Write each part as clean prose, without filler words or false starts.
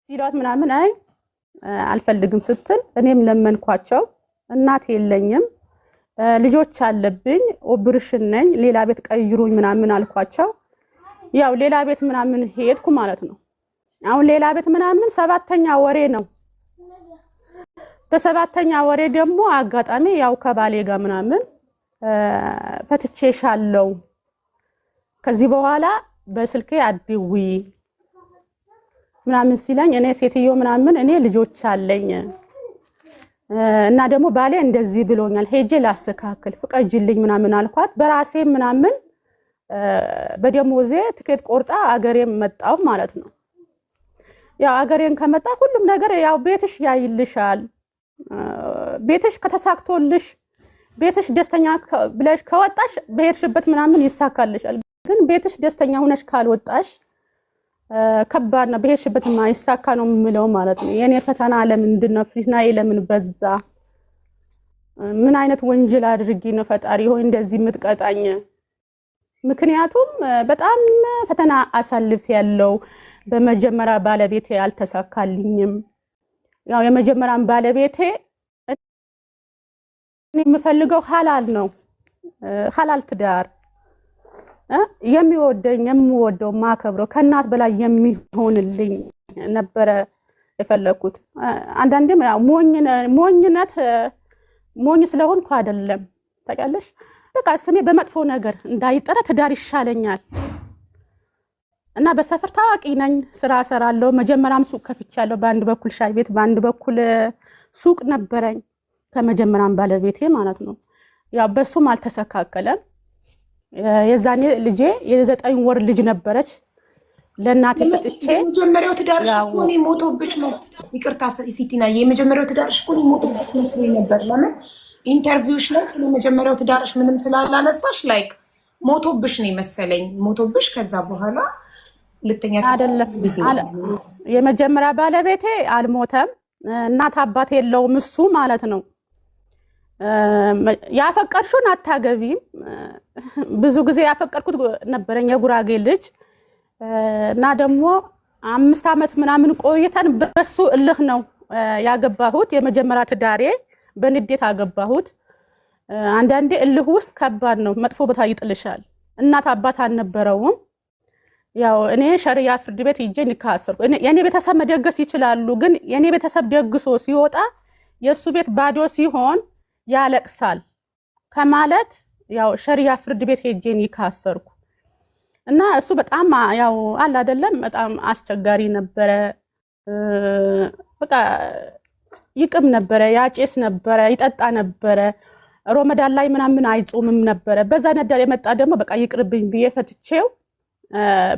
ሲሏት ምናምን አይ አልፈልግም ስትል እኔም ለመንኳቸው እናት የለኝም ልጆች አለብኝ ኦፕሬሽን ነኝ ሌላ ቤት ቀይሩኝ ምናምን አልኳቸው ያው ሌላ ቤት ምናምን ሄድኩ ማለት ነው አሁን ሌላ ቤት ምናምን 7ኛ ወሬ ነው በ7ኛ ወሬ ደግሞ አጋጣሚ ያው ከባሌ ጋር ምናምን ፈትቼሻለሁ ከዚህ በኋላ በስልኬ አድዊ ምናምን ሲለኝ እኔ ሴትዮ ምናምን እኔ ልጆች አለኝ እና ደግሞ ባሌ እንደዚህ ብሎኛል ሄጄ ላስተካክል ፍቀጅልኝ ምናምን አልኳት በራሴ ምናምን በደሞዜ ትኬት ቆርጣ አገሬም መጣው ማለት ነው ያው አገሬን ከመጣ ሁሉም ነገር ያው ቤትሽ ያይልሻል ቤትሽ ከተሳክቶልሽ ቤትሽ ደስተኛ ብለሽ ከወጣሽ በሄድሽበት ምናምን ይሳካልሻል ግን ቤትሽ ደስተኛ ሆነሽ ካልወጣሽ ከባድ ነው በሄድሽበት ማይሳካ ነው ምለው ማለት ነው የኔ ፈተና ለምንድነው ፍትናዬ ለምን በዛ ምን አይነት ወንጀል አድርጊ ነው ፈጣሪ ሆይ እንደዚህ ምትቀጣኝ ምክንያቱም በጣም ፈተና አሳልፍ ያለው በመጀመሪያ ባለቤቴ አልተሳካልኝም ያው የመጀመሪያም ባለቤቴ እኔ የምፈልገው ሐላል ነው ሐላል ትዳር የሚወደኝ የምወደው ማከብረው ከናት በላይ የሚሆንልኝ ነበር የፈለኩት አንዳንዴም ያው ሞኝነት ሞኝ ስለሆንኩ አይደለም ታውቂያለሽ በቃ ስሜ በመጥፎ ነገር እንዳይጠራ ትዳር ይሻለኛል እና በሰፈር ታዋቂ ነኝ ስራ ሰራለሁ መጀመሪያም ሱቅ ከፍቻለሁ በአንድ በኩል ሻይ ቤት በአንድ በኩል ሱቅ ነበረኝ ከመጀመሪያም ባለቤቴ ማለት ነው ያው በሱም አልተሰካከለም የዛኔ ልጄ የ9 ወር ልጅ ነበረች ለናቴ ሰጥቼ የመጀመሪያው ትዳርሽ እኮ ነው ሞቶብሽ ነው ይቅርታ ሲቲና የመጀመሪያው ትዳርሽ እኮ ነው ሞቶብሽ መስሎኝ ነበር ለምን ኢንተርቪውሽ ላይ ስለመጀመሪያው ትዳርሽ ምንም ስላላነሳሽ ላይክ ሞቶብሽ ነው መሰለኝ ሞቶብሽ ከዛ በኋላ ሁለተኛ አይደለም የመጀመሪያ ባለቤቴ አልሞተም እናት አባት የለውም እሱ ማለት ነው ያፈቀርሹን አታገቢም ብዙ ጊዜ ያፈቀርኩት ነበረኝ የጉራጌ ልጅ እና ደግሞ 5 አመት ምናምን ቆይተን በሱ እልህ ነው ያገባሁት የመጀመሪያ ትዳሬ በንዴት አገባሁት አንዳንዴ እልህ ውስጥ ከባድ ነው መጥፎ ቦታ ይጥልሻል እናት አባት አልነበረውም ያው እኔ ሸሪያ ፍርድ ቤት ሂጄ ንካሰርኩ የኔ ቤተሰብ መደገስ ይችላሉ ግን የኔ ቤተሰብ ደግሶ ሲወጣ የሱ ቤት ባዶ ሲሆን ያለቅሳል ከማለት ያው ሸሪያ ፍርድ ቤት ሄጄ ንካሰርኩ እና እሱ በጣም ያው አለ አይደለም በጣም አስቸጋሪ ነበረ በቃ ይቅም ነበረ ያጨስ ነበረ ይጠጣ ነበረ ሮመዳን ላይ ምናምን አይጾምም ነበረ በዛ ነዳ የመጣ ደግሞ በቃ ይቅርብኝ ብዬ ፈትቼው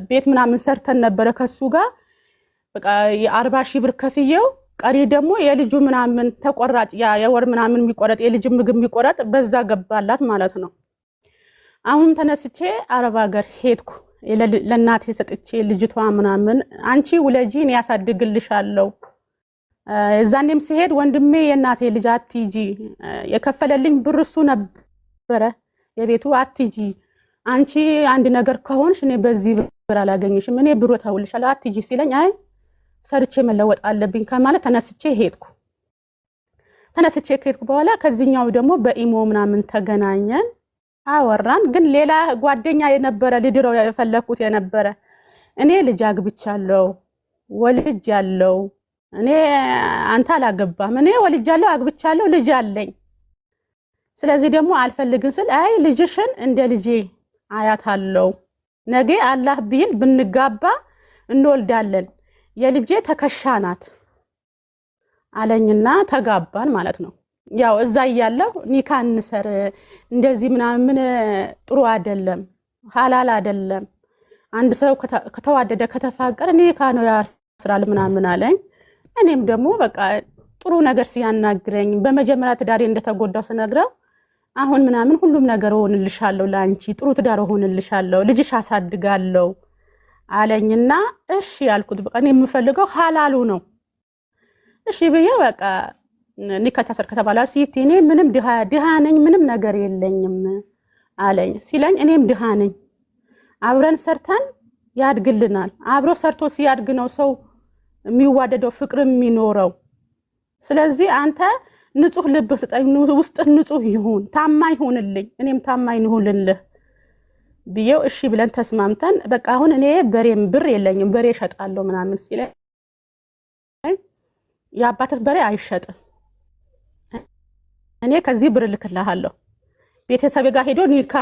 ቤት ምናምን ሰርተን ነበረ ከሱ ጋር በቃ የ40,000 ብር ከፍየው ቀሪ ደግሞ የልጁ ምናምን ተቆራጭ የወር ምናምን የሚቆረጥ የልጅ ምግብ የሚቆረጥ በዛ ገባላት ማለት ነው አሁን ተነስቼ አረብ ሀገር ሄድኩ ለናቴ ሰጥቼ ልጅቷ ምናምን አንቺ ውለጂን ያሳድግልሻለሁ እዛኔም ሲሄድ ወንድሜ የናቴ ልጅ አትጂ የከፈለልኝ ብር እሱ ነበረ የቤቱ አትጂ አንቺ አንድ ነገር ከሆንሽ እኔ በዚህ ብር አላገኝሽም እኔ ብሩ ታውልሻለሁ አትጂ ሲለኝ አይ ሰርቼ መለወጥ አለብኝ ከማለት ተነስቼ ሄድኩ በኋላ ከዚህኛው ደግሞ በኢሞ ምናምን ተገናኘን አወራን ግን ሌላ ጓደኛ የነበረ ልድረው የፈለኩት የነበረ እኔ ልጅ አግብቻለሁ ወልጃለሁ እኔ አንተ አላገባም እኔ ወልጃለሁ አግብቻለሁ ልጅ አለኝ ስለዚህ ደግሞ አልፈልግም ስል አይ ልጅሽን እንደ ልጄ አያታለሁ ነገ አላህ ቢል ብንጋባ እንወልዳለን የልጄ ተከሻናት አለኝና ተጋባን ማለት ነው ያው እዛ ያለው ኒካን እንሰር እንደዚህ ምናምን ጥሩ አይደለም ሐላል አይደለም አንድ ሰው ከተዋደደ ከተፋቀረ ኒካ ነው ያስራል ምናምን አለኝ እኔም ደግሞ በቃ ጥሩ ነገር ሲያናግረኝ በመጀመሪያ ትዳሬ እንደተጎዳው ስነግረው አሁን ምናምን ሁሉም ነገር ሆንልሻለሁ ላንቺ ጥሩ ትዳር ሆንልሻለሁ ልጅሽ አሳድጋለሁ አለኝና እሺ ያልኩት በቃ እኔ የምፈልገው ሐላሉ ነው እሺ ብዬ በቃ ኒካ ተሰርክ ተባላ ሲቲ እኔ ምንም ድሃ ነኝ ምንም ነገር የለኝም አለኝ ሲለኝ እኔም ድሃ ነኝ አብረን ሰርተን ያድግልናል አብሮ ሰርቶ ሲያድግ ነው ሰው የሚዋደደው ፍቅር የሚኖረው። ስለዚህ አንተ ንጹህ ልብ ስጠኝ፣ ውስጥ ንጹህ ይሁን፣ ታማኝ ሁንልኝ፣ እኔም ታማኝ ሁንልህ ብዬው እሺ ብለን ተስማምተን በቃ አሁን እኔ በሬም ብር የለኝም በሬ እሸጣለሁ ምናምን ሲለኝ የአባትህ በሬ አይሸጥም፣ እኔ ከዚህ ብር ልክልሃለሁ። ቤተሰቤ ጋር ሄዶ ኒካ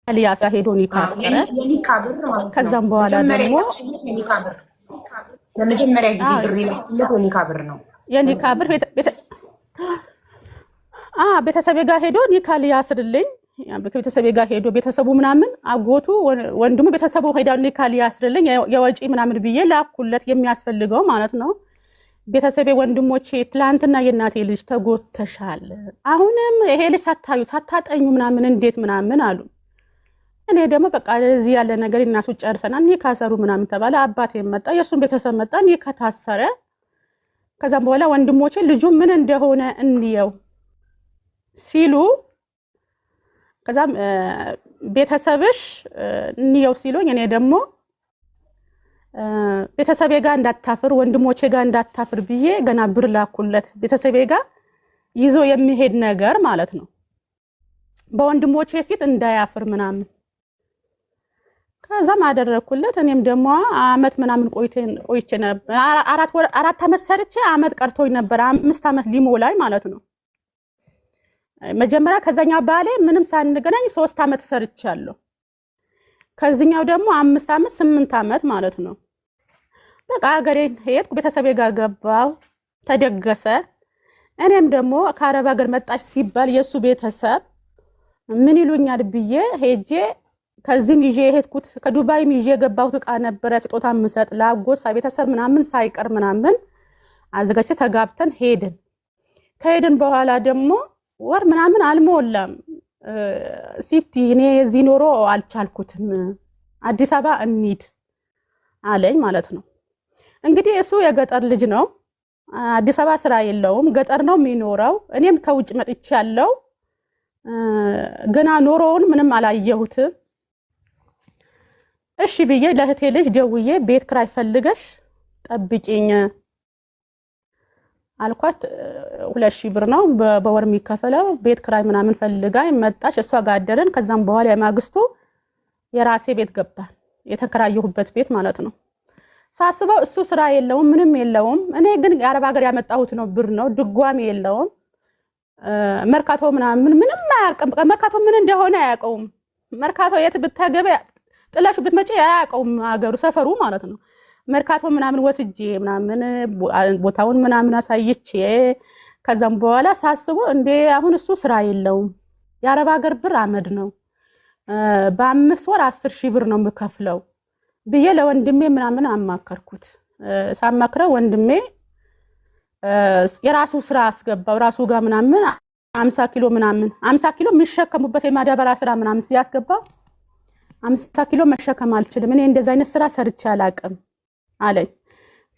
ሊያሳ ሄዶ ኒካ አሰረ። የኒካ ብር ማለት ነው። ከዛም በኋላ ደግሞ የኒካ ብር ለመጀመሪያ ጊዜ ብር ይላል የኒካ ብር ነው። የኒካ ብር ቤተሰቤ ጋር ሄዶ ኒካ ሊያስርልኝ ቤተሰቤ ጋር ሄዶ ቤተሰቡ ምናምን አጎቱ ወንድሙ ቤተሰቡ ሄዶ ኒካ ሊያስርልኝ የወጪ ምናምን ብዬ ላኩለት የሚያስፈልገው ማለት ነው። ቤተሰቤ ወንድሞቼ ትላንትና የእናቴ ልጅ ተጎተሻል፣ አሁንም ይሄ ልጅ ሳታጠኙ ምናምን እንዴት ምናምን አሉ። እኔ ደግሞ በቃ እዚህ ያለ ነገር እናሱ ጨርሰናል ኒካ ሰሩ ምናምን ተባለ። አባቴ መጣ፣ የሱን ቤተሰብ መጣ፣ ኒካ ታሰረ። ከዛም በኋላ ወንድሞቼ ልጁ ምን እንደሆነ እንየው ሲሉ ከዛም ቤተሰብሽ እንየው ሲሉኝ እኔ ደግሞ ቤተሰቤ ጋር እንዳታፍር ወንድሞቼ ጋር እንዳታፍር ብዬ ገና ብር ላኩለት ቤተሰቤ ጋር ይዞ የሚሄድ ነገር ማለት ነው፣ በወንድሞቼ ፊት እንዳያፍር ምናምን። ከዛም አደረኩለት። እኔም ደግሞ አመት ምናምን ቆይቼ ነበር፣ 4 አመት ሰርቼ አመት ቀርቶኝ ነበር፣ 5 አመት ሊሞላኝ ማለት ነው። መጀመሪያ ከዛኛው ባሌ ምንም ሳንገናኝ 3 አመት ሰርቻለሁ። ከዚህኛው ደግሞ 5 አመት 8 አመት ማለት ነው። በቃ ሀገሬን ሄድኩ፣ ቤተሰቤ ጋር ገባው፣ ተደገሰ። እኔም ደግሞ ከአረብ ሀገር መጣች ሲባል የሱ ቤተሰብ ምን ይሉኛል ብዬ ሄጄ ከዚህም ይዤ ሄድኩት፣ ከዱባይም ይዤ የገባሁት ዕቃ ነበረ ስጦታ ምሰጥ ላጎሳ ቤተሰብ ምናምን ሳይቀር ምናምን አዘጋጅተ ተጋብተን ሄድን። ከሄድን በኋላ ደግሞ ወር ምናምን አልሞላም ሲቲ እኔ እዚህ ኖሮ አልቻልኩትም፣ አዲስ አበባ እንሂድ አለኝ ማለት ነው። እንግዲህ እሱ የገጠር ልጅ ነው፣ አዲስ አበባ ስራ የለውም፣ ገጠር ነው የሚኖረው። እኔም ከውጭ መጥቻለሁ፣ ገና ኖሮውን ምንም አላየሁትም። እሺ ብዬ ለእህቴ ልጅ ደውዬ ቤት ክራይ ፈልገሽ ጠብቂኝ አልኳት። 2000 ብር ነው በወር የሚከፈለው። ቤት ክራይ ምናምን ፈልጋ መጣች፣ እሷ ጋር አደረን። ከዛም በኋላ የማግስቱ የራሴ ቤት ገባን፣ የተከራየሁበት ቤት ማለት ነው። ሳስበው እሱ ስራ የለውም ምንም የለውም፣ እኔ ግን የአረብ ሀገር ያመጣሁት ነው ብር ነው፣ ድጓሚ የለውም። መርካቶ ምናምን ምንም አያውቅም፣ መርካቶ ምን እንደሆነ አያውቀውም። መርካቶ የት ብትገበ ጥለሹ ብትመጪ አያውቀውም፣ ሀገሩ ሰፈሩ ማለት ነው። መርካቶ ምናምን ወስጄ ምናምን ቦታውን ምናምን አሳይቼ ከዛም በኋላ ሳስበው እንዴ አሁን እሱ ስራ የለውም፣ የአረብ ሀገር ብር አመድ ነው፣ በ5 ወር 10,000 ብር ነው የምከፍለው ብዬ ለወንድሜ ምናምን አማከርኩት። ሳማክረው ወንድሜ የራሱ ስራ አስገባው፣ ራሱ ጋር ምናምን 50 ኪሎ ምናምን 50 ኪሎ የሚሸከሙበት የማዳበሪያ ስራ ምናምን ሲያስገባ 50 ኪሎ መሸከም አልችልም፣ እኔ እንደዛ አይነት ስራ ሰርቼ አላቅም አለኝ።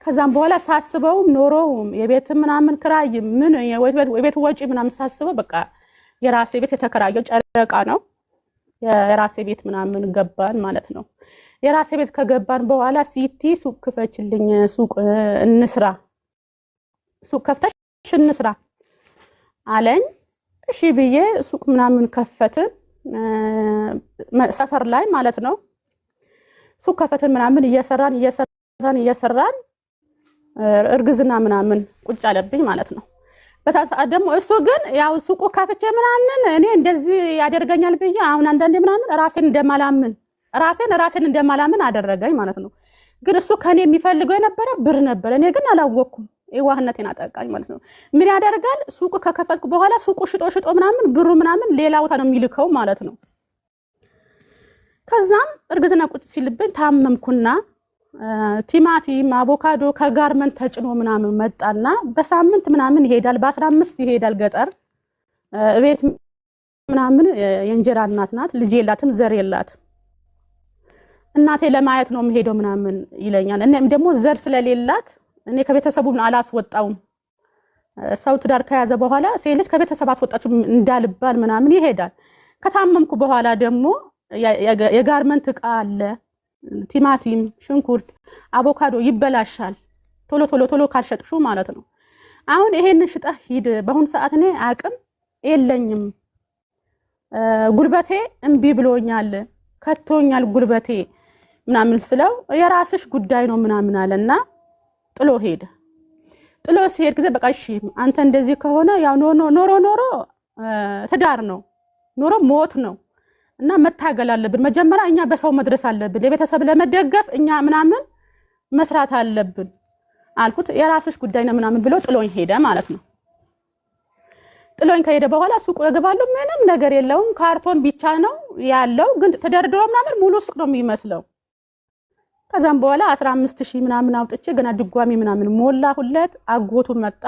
ከዛም በኋላ ሳስበው ኖሮ የቤት ምናምን ክራይ ምን የቤት ወጪ ምናምን ሳስበው በቃ የራሴ ቤት የተከራየው ጨረቃ ነው፣ የራሴ ቤት ምናምን ገባን ማለት ነው። የራሴ ቤት ከገባን በኋላ ሲቲ ሱቅ ክፈችልኝ፣ ሱቅ እንስራ፣ ሱቅ ከፍተሽ እንስራ አለኝ። እሺ ብዬ ሱቅ ምናምን ከፈትን፣ ሰፈር ላይ ማለት ነው። ሱቅ ከፈትን ምናምን እየሰራን እርግዝና ምናምን ቁጭ አለብኝ ማለት ነው። በዛ ሰዓት ደግሞ እሱ ግን ያው ሱቁ ከፍቼ ምናምን እኔ እንደዚህ ያደርገኛል ብዬ አሁን አንዳንዴ ምናምን ራሴን እንደማላምን አደረገኝ ማለት ነው። ግን እሱ ከኔ የሚፈልገው የነበረ ብር ነበር፣ እኔ ግን አላወኩም። የዋህነቴን አጠቃኝ ማለት ነው። ምን ያደርጋል ሱቁ ከከፈትኩ በኋላ ሱቁ ሽጦ ምናምን ብሩ ምናምን ሌላ ቦታ ነው የሚልከው ማለት ነው። ከዛም እርግዝና ቁጭ ሲልብኝ ታመምኩና ቲማቲም አቮካዶ ከጋርመንት ተጭኖ ምናምን መጣና በሳምንት ምናምን ይሄዳል፣ በ15 ይሄዳል ገጠር ቤት ምናምን። የእንጀራ እናት ናት፣ ልጅ የላትም፣ ዘር የላትም። እናቴ ለማየት ነው የምሄደው ምናምን ይለኛል። እኔም ደግሞ ዘር ስለሌላት እኔ ከቤተሰቡ አላስወጣውም። ሰው ትዳር ከያዘ በኋላ ሴት ልጅ ከቤተሰብ አስወጣችሁ እንዳልባል ምናምን ይሄዳል። ከታመምኩ በኋላ ደግሞ የጋርመንት ዕቃ አለ ቲማቲም፣ ሽንኩርት፣ አቮካዶ ይበላሻል ቶሎ ካልሸጥሹ ማለት ነው። አሁን ይሄንን ሽጠህ ሂድ። በአሁን ሰዓት እኔ አቅም የለኝም፣ ጉልበቴ እምቢ ብሎኛል፣ ከቶኛል ጉልበቴ ምናምን ስለው የራስሽ ጉዳይ ነው ምናምን አለና ጥሎ ሄደ። ጥሎ ሲሄድ ጊዜ በቃ እሺ አንተ እንደዚህ ከሆነ ያው ኖሮ ትዳር ነው፣ ኖሮ ሞት ነው እና መታገል አለብን። መጀመሪያ እኛ በሰው መድረስ አለብን፣ ለቤተሰብ ለመደገፍ እኛ ምናምን መስራት አለብን አልኩት። የራስሽ ጉዳይ ነው ምናምን ብሎ ጥሎኝ ሄደ ማለት ነው። ጥሎኝ ከሄደ በኋላ ሱቁ እገባለሁ፣ ምንም ነገር የለውም፣ ካርቶን ብቻ ነው ያለው፣ ግን ተደርድሮ ምናምን ሙሉ ሱቅ ነው የሚመስለው። ከዛም በኋላ 15000 ምናምን አውጥቼ ገና ድጓሚ ምናምን ሞላሁለት። አጎቱ መጣ።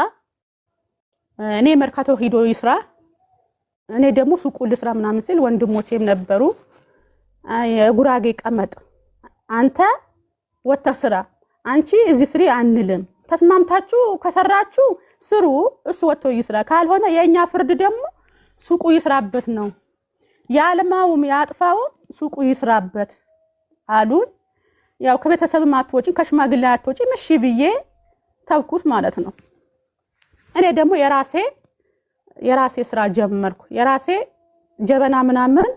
እኔ መርካቶ ሂዶ ይስራ፣ እኔ ደግሞ ሱቁ ልስራ ምናምን ሲል ወንድሞቼም ነበሩ። የጉራጌ ቀመጥ አንተ ወጥተህ ስራ፣ አንቺ እዚህ ስሪ አንልም፣ ተስማምታችሁ ከሰራችሁ ስሩ፣ እሱ ወጥቶ ይስራ፣ ካልሆነ የኛ ፍርድ ደግሞ ሱቁ ይስራበት ነው፣ ያለማውም ያጥፋውን ሱቁ ይስራበት አሉን። ያው ከቤተሰብም አትወጪም ከሽማግሌ አትወጪም እሺ ብዬ ተውኩት ማለት ነው። እኔ ደግሞ የራሴ ስራ ጀመርኩ። የራሴ ጀበና ምናምን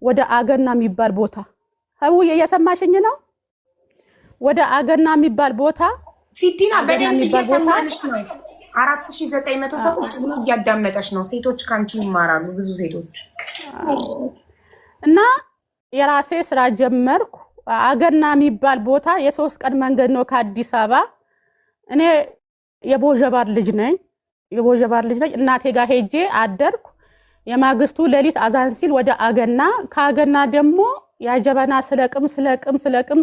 ወደ አገና የሚባል ቦታ ሀውዬ እየሰማሽኝ ነው? ወደ አገና የሚባል ቦታ ሲቲና በደንብ እየሰማንሽ ነው። 4900 ሰው ቁጭ ብሎ እያዳመጠሽ ነው። ሴቶች ካንቺ ይማራሉ፣ ብዙ ሴቶች። እና የራሴ ስራ ጀመርኩ። አገና የሚባል ቦታ የ3 ቀን መንገድ ነው ከአዲስ አበባ። እኔ የቦጀባር ልጅ ነኝ። እናቴ ጋር ሄጄ አደርኩ። የማግስቱ ሌሊት አዛን ሲል ወደ አገና፣ ከአገና ደግሞ ያጀበና ስለቅም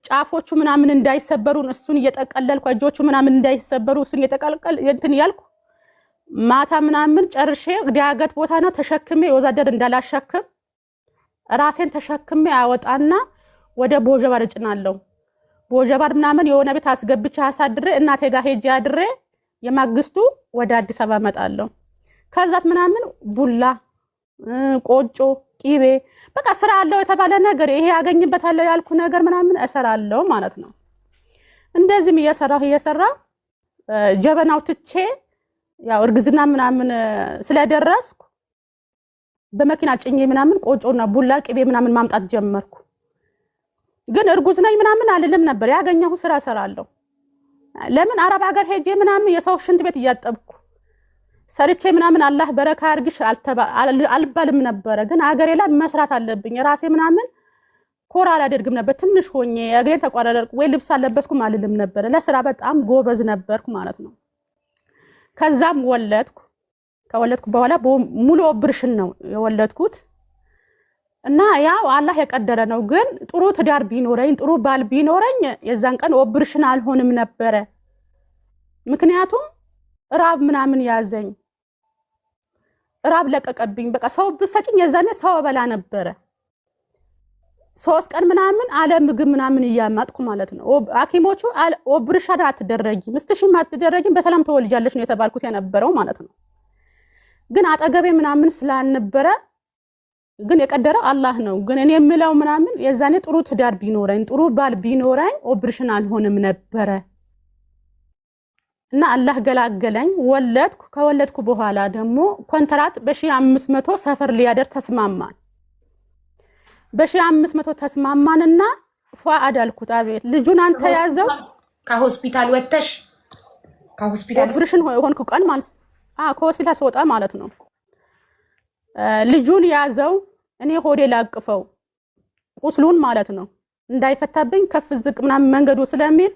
ጫፎቹ ምናምን እንዳይሰበሩ እሱን እየጠቀለልኩ እጆቹ ምናምን እንዳይሰበሩ እሱን እየጠቀለል እንትን ያልኩ ማታ ምናምን ጨርሼ ዳገት ቦታ ነው ተሸክሜ ወዛደር እንዳላሸክም ራሴን ተሸክሜ አወጣና ወደ ቦጀባር እጭናለሁ። ቦጀባር ምናምን የሆነ ቤት አስገብቼ አሳድሬ እናቴ ጋር ሄጄ አድሬ የማግስቱ ወደ አዲስ አበባ መጣለሁ። ከዛስ ምናምን ቡላ፣ ቆጮ፣ ቂቤ በቃ ስራ አለው የተባለ ነገር ይሄ ያገኝበታለሁ ያልኩ ነገር ምናምን እሰራለሁ ማለት ነው። እንደዚህም እየሰራሁ ጀበናው ትቼ ያው እርግዝና ምናምን ስለደረስኩ በመኪና ጭኜ ምናምን ቆጮና ቡላ፣ ቂቤ ምናምን ማምጣት ጀመርኩ። ግን እርጉዝ ነኝ ምናምን አልልም ነበር። ያገኘሁ ስራ እሰራለሁ። ለምን አረብ ሀገር ሄጄ ምናምን የሰው ሽንት ቤት እያጠብኩ ሰርቼ ምናምን አላህ በረካ አርግሽ አልባልም ነበር። ግን ሀገሬ ላይ መስራት አለብኝ። ራሴ ምናምን ኮራ አላደርግም ነበር። ትንሽ ሆኜ እግሬን ተቋረጠርኩ ወይ ልብስ አለበስኩም አልልም ነበር። ለስራ በጣም ጎበዝ ነበርኩ ማለት ነው። ከዛም ከወለድኩ በኋላ ሙሉ ኦፕሬሽን ነው የወለድኩት። እና ያው አላህ የቀደረ ነው። ግን ጥሩ ትዳር ቢኖረኝ ጥሩ ባል ቢኖረኝ የዛን ቀን ኦፕሬሽን አልሆንም ነበር። ምክንያቱም ራብ ምናምን ያዘኝ፣ ራብ ለቀቀብኝ። በቃ ሰው ብሰጭኝ የዛኔ ሰው በላ ነበር። 3 ቀን ምናምን አለ ምግብ ምናምን እያማጥኩ ማለት ነው። ሐኪሞቹ ኦፕሬሽን አትደረጊም፣ ምስትሽም አትደረጊም፣ በሰላም ተወልጃለሽ ነው የተባልኩት የነበረው ማለት ነው። ግን አጠገቤ ምናምን ስላልነበረ ግን የቀደረው አላህ ነው። ግን እኔ የምለው ምናምን የዛኔ ጥሩ ትዳር ቢኖረኝ ጥሩ ባል ቢኖረኝ ኦፕሬሽን አልሆንም ነበር። እና አላህ ገላገለኝ። ወለድኩ። ከወለድኩ በኋላ ደግሞ ኮንትራት በ1500 ሰፈር ሊያደር ተስማማን። በ1500 ተስማማንና ፏአድ አልኩት። አቤት ልጁን አንተ ያዘው ከሆስፒታል ወጥተሽ ኦፕሬሽን ሆንኩ ቀን ማለት ከሆስፒታል ስወጣ ማለት ነው። ልጁን ያዘው እኔ ሆዴ ላቅፈው ቁስሉን ማለት ነው እንዳይፈታብኝ ከፍ ዝቅ ምናምን መንገዱ ስለሚል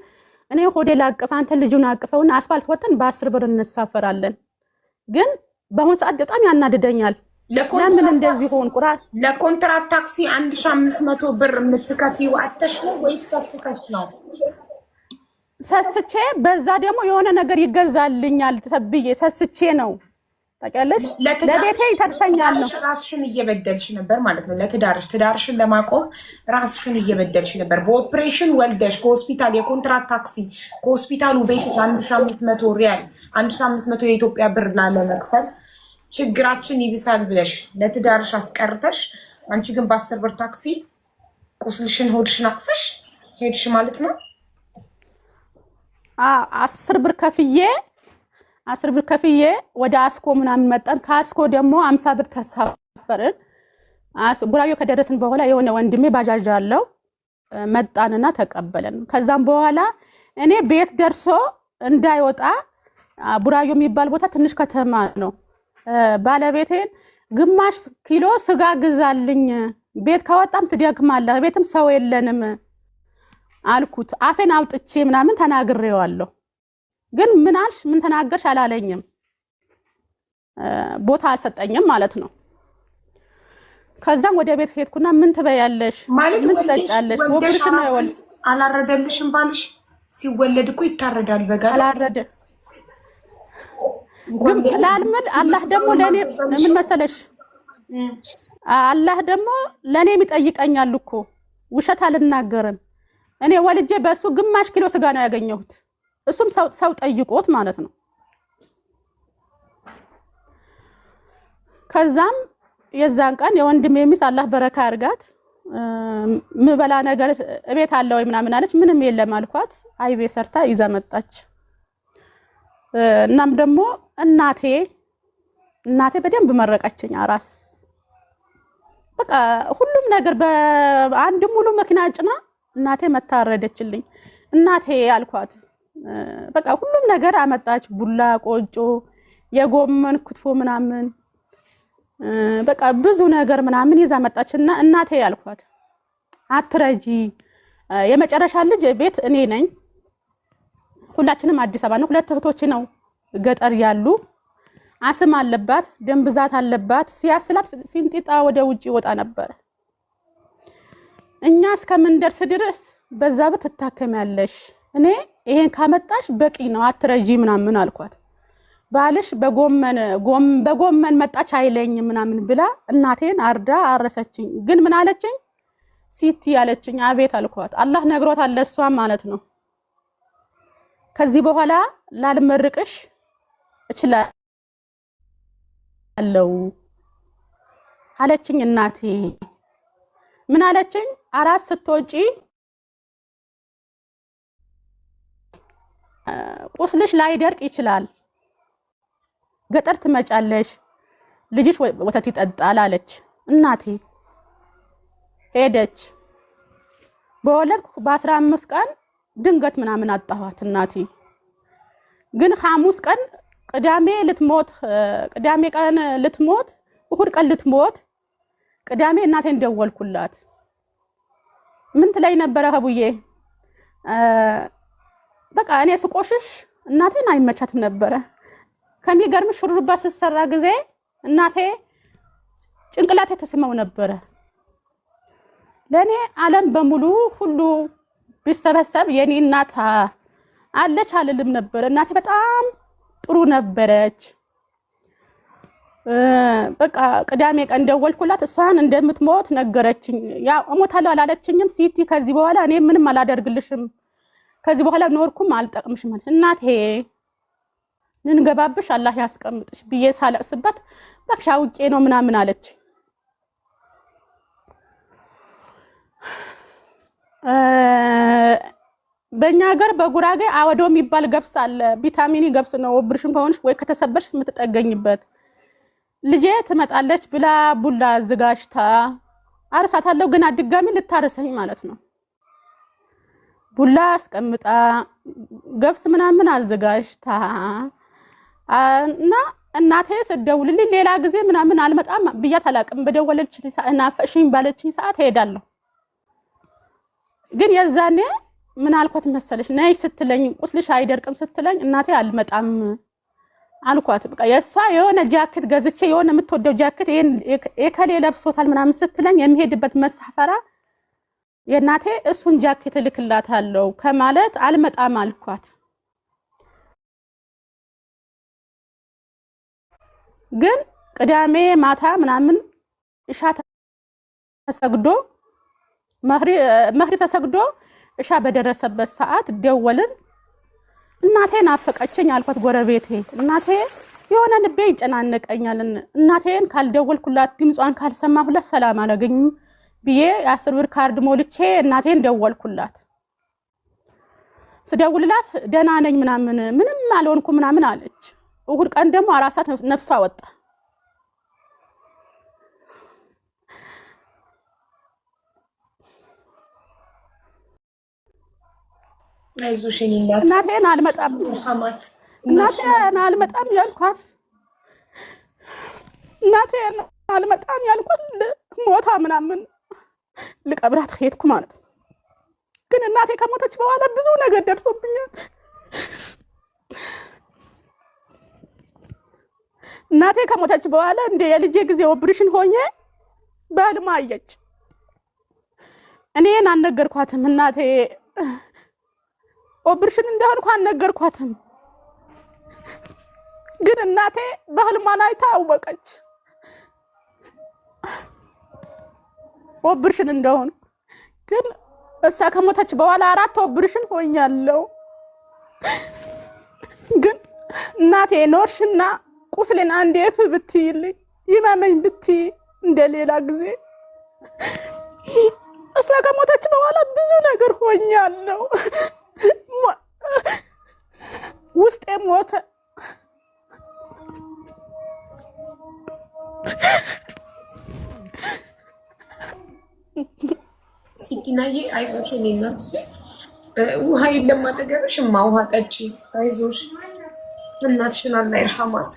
እኔ ሆዴ ላቅፍ አንተ ልጁን አቅፈውና አስፋልት ወጥተን በ10 ብር እንሳፈራለን። ግን በአሁን ሰዓት በጣም ያናድደኛል። ለምን እንደዚህ ሆን ቁራጥ ለኮንትራት ታክሲ 1500 ብር የምትከፊው አጥተሽ ነው ወይስ ሰስከሽ ነው? ሰስቼ በዛ ደግሞ የሆነ ነገር ይገዛልኛል ተብዬ ሰስቼ ነው። ታውቂያለሽ ለቤቴ ይተርፈኛል ነው። ራስሽን እየበደልሽ ነበር ማለት ነው። ትዳርሽን ለማቆም ራስሽን እየበደልሽ ነበር። በኦፕሬሽን ወልደሽ ከሆስፒታል የኮንትራት ታክሲ ከሆስፒታሉ ቤት 1500 ሪያል 1500 የኢትዮጵያ ብር ላለመክፈል ችግራችን ይብሳል ብለሽ ለትዳርሽ አስቀርተሽ አንቺ ግን በ10 ብር ታክሲ ቁስልሽን ሆድሽን አቅፈሽ ሄድሽ ማለት ነው? 10 ብር ከፍዬ ወደ አስኮ ምናምን መጣን። ከአስኮ ደግሞ 50 ብር ተሳፈርን። ቡራዮ ከደረስን በኋላ የሆነ ወንድሜ ባጃጅ አለው መጣንና ተቀበለን። ከዛም በኋላ እኔ ቤት ደርሶ እንዳይወጣ ቡራዮ የሚባል ቦታ ትንሽ ከተማ ነው። ባለቤቴን ግማሽ ኪሎ ስጋ ግዛልኝ፣ ቤት ከወጣም ትደክማለህ፣ ቤትም ሰው የለንም አልኩት። አፌን አውጥቼ ምናምን ተናግሬዋለሁ። ግን ምን አልሽ ምን ተናገርሽ አላለኝም። ቦታ አልሰጠኝም ማለት ነው። ከዛም ወደ ቤት ሄድኩና ምን ትበያለሽ ምን ትጠጫለሽ? ወብርሽ ነው ይወል አላረደልሽም ባልሽ? ሲወለድ እኮ ይታረዳል በጋ አላረደ ግን ላልመድ አላህ ደግሞ ለኔ ምን መሰለሽ አላህ ደግሞ ለኔ የሚጠይቀኛል እኮ ውሸት አልናገርም። እኔ ወልጄ በሱ ግማሽ ኪሎ ስጋ ነው ያገኘሁት። እሱም ሰው ጠይቆት ማለት ነው። ከዛም የዛን ቀን የወንድሜ ሚስት አላህ በረካ አርጋት ምበላ ነገር እቤት አለ ወይ ምናምን አለች። ምንም የለም አልኳት። አይቤ ሰርታ ይዛ መጣች። እናም ደግሞ እናቴ በደንብ መረቀችኝ። አራስ በቃ ሁሉም ነገር በአንድ ሙሉ መኪና ጭና እናቴ መታረደችልኝ። እናቴ አልኳት በቃ ሁሉም ነገር አመጣች። ቡላ፣ ቆጮ፣ የጎመን ክትፎ ምናምን በቃ ብዙ ነገር ምናምን ይዛ መጣችና እናቴ አልኳት አትረጂ፣ የመጨረሻ ልጅ ቤት እኔ ነኝ። ሁላችንም አዲስ አበባ ነው። 2 እህቶች ነው ገጠር ያሉ። አስም አለባት፣ ደም ብዛት አለባት። ሲያስላት ፊንጢጣ ወደ ውጪ ወጣ ነበር። እኛ እስከምንደርስ ድረስ በዛ ብር ትታከሚያለሽ፣ እኔ ይሄን ካመጣሽ በቂ ነው፣ አትረጂ ምናምን አልኳት። ባልሽ በጎመን መጣች አይለኝ ምናምን ብላ እናቴን አርዳ አረሰችኝ። ግን ምን አለችኝ? ሲቲ ያለችኝ። አቤት አልኳት። አላህ ነግሮታል ለሷ ማለት ነው። ከዚህ በኋላ ላልመርቅሽ እችላለሁ አለችኝ እናቴ። ምን አለችኝ? አራስ ስትወጪ ቁስልሽ ላይደርቅ ይችላል፣ ገጠር ትመጫለሽ፣ ልጅሽ ወተት ይጠጣል አለች እናቴ። ሄደች። በወለድኩ በ15 ቀን ድንገት ምናምን አጣኋት እናቴ። ግን ሐሙስ ቀን ቅዳሜ ቀን ልትሞት እሁድ ቀን ልትሞት ቅዳሜ እናቴን ደወልኩላት። ምን ትለኝ ነበረ ሀቡዬ? በቃ እኔ ስቆሽሽ እናቴን አይመቻትም ነበረ። ከሚገርምሽ ሹሩባ ስትሰራ ጊዜ እናቴ ጭንቅላቴ ተስመው ነበረ። ለኔ ዓለም በሙሉ ሁሉ ቢሰበሰብ የኔ እናት አለች አልልም ነበር። እናቴ በጣም ጥሩ ነበረች። በቃ ቅዳሜ ቀን ደወልኩላት። እሷን እንደምትሞት ነገረችኝ። ያ እሞታለሁ አላለችኝም። ሲቲ ከዚህ በኋላ እኔ ምንም አላደርግልሽም፣ ከዚህ በኋላ ኖርኩም አልጠቅምሽም ማለት እናቴ ንንገባብሽ አላህ ያስቀምጥሽ ብዬ ሳለቅስበት በቃ ውጪ ነው ምናምን አለች። በእኛ ሀገር በጉራጌ አወዶ የሚባል ገብስ አለ። ቪታሚን ገብስ ነው። ኦፕሬሽን ከሆነሽ ወይ ከተሰበርሽ የምትጠገኝበት። ልጄ ትመጣለች ብላ ቡላ አዘጋጅታ አርሳታለሁ። ግን አድጋሚ ልታርሰኝ ማለት ነው። ቡላ አስቀምጣ ገብስ ምናምን አዘጋጅታ እና እናቴ ስደውልልኝ ሌላ ጊዜ ምናምን አልመጣም ብያት አላቅም። በደወለች ሰዓት ናፈሽኝ ባለችኝ ሰዓት ሄዳለሁ። ግን የዛኔ ምን አልኳት መሰለሽ? ነይ ስትለኝ ቁስልሽ አይደርቅም ስትለኝ እናቴ አልመጣም አልኳት። በቃ የሷ የሆነ ጃኬት ገዝቼ የሆነ የምትወደው ጃኬት የከሌ ለብሶታል ምናምን ስትለኝ የሚሄድበት መሳፈራ የእናቴ እሱን ጃኬት ልክላታለሁ ከማለት አልመጣም አልኳት። ግን ቅዳሜ ማታ ምናምን እሻ ተሰግዶ መህሪ ተሰግዶ እሻ በደረሰበት ሰዓት ደወልን። እናቴ ናፈቀችኝ አልኳት። ጎረቤቴ እናቴ የሆነ ልቤ ይጨናነቀኛል፣ እናቴን ካልደወልኩላት ድምጿን ካልሰማሁላት ሰላም አላገኝም፣ ብዬ 10 ብር ካርድ ሞልቼ እናቴን ደወልኩላት። ስደውልላት ደህና ነኝ ምናምን ምንም አልሆንኩም ምናምን አለች። እሁድ ቀን ደግሞ 4 ሰዓት ነፍሷ ወጣ። አይዞሽ እናቴን አልመጣም ያልኳት እናቴን አልመጣም ያልኳት ሞታ ምናምን ልቀብራት ሄድኩ ማለት ነው። ግን እናቴ ከሞተች በኋላ ብዙ ነገር ደርሶብኛል። እናቴ ከሞተች በኋላ እንደ የልጄ ጊዜ ኦፕሬሽን ሆኜ በህልም አየች። እኔን አልነገርኳትም። እናቴ ኦፕሬሽን እንደሆንኩ አልነገርኳትም። ግን እናቴ በህልም አይታ አወቀች ኦፕሬሽን እንደሆነ። ግን እሷ ከሞተች በኋላ 4 ኦፕሬሽን ሆኛለሁ። ግን እናቴ ኖርሽና ቁስሌን አንዴ እፍ ብትይልኝ ይመመኝ ብትይ እንደሌላ ጊዜ እሷ ከሞተች በኋላ ብዙ ነገር ሆኛለሁ። ውስጤ ሞተ። ሲቲናዬ አይዞሽ እናት ውሃ የለም አጠገብሽ ውሃ ጠጪ አይዞሽ እናትሽን አላህ ይርሐማት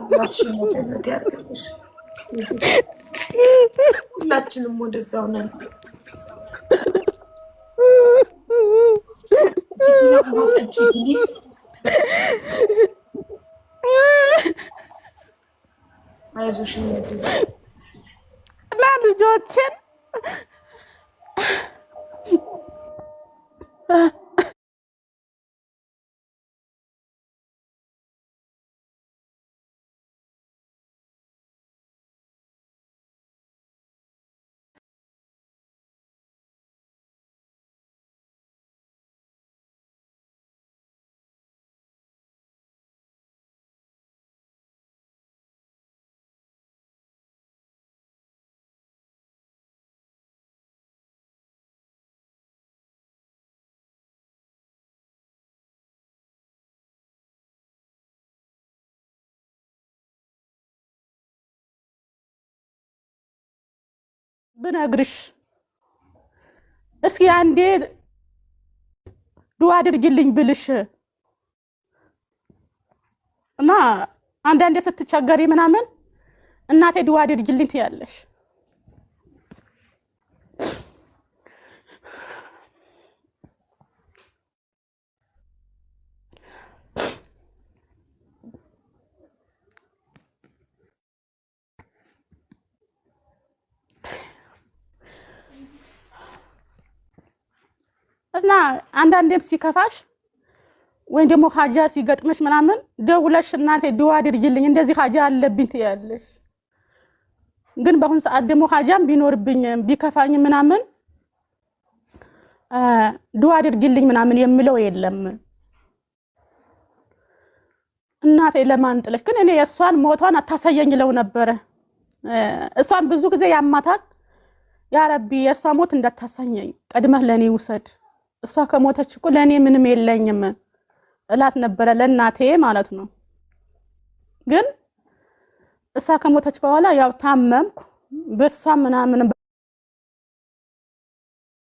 እናትሽን ጀነት ያድርግልሽ ሁላችንም ወደዛው ነን ሲቲና ውሃ ጠጪ ፕሊዝ አይዞሽ ልጆችን ብነግርሽ እስኪ አንዴ ዱዓ አድርጊልኝ ብልሽ እና አንዳንዴ ስትቸገሪ ምናምን እናቴ ዱዓ አድርጊልኝ ትያለሽ። እና አንዳንዴም ሲከፋሽ ወይ ደግሞ ሀጃ ሲገጥምሽ ምናምን ደውለሽ እናቴ ዱዓ አድርጊልኝ እንደዚህ ሀጃ አለብኝ ትያለሽ። ግን በአሁን ሰዓት ደግሞ ሀጃም ቢኖርብኝ ቢከፋኝ ምናምን ዱዓ አድርጊልኝ ምናምን የምለው የለም። እናቴ ለማን ጥለሽ ግን እኔ የሷን ሞቷን አታሳየኝ ለው ነበር። እሷን ብዙ ጊዜ ያማታል። ያ ረቢ የሷ ሞት እንዳታሳየኝ ቀድመህ ለኔ ውሰድ፣ እሷ ከሞተች እኮ ለኔ ምንም የለኝም እላት ነበር ለእናቴ ማለት ነው። ግን እሷ ከሞተች በኋላ ያው ታመምኩ። በሷ ምናምን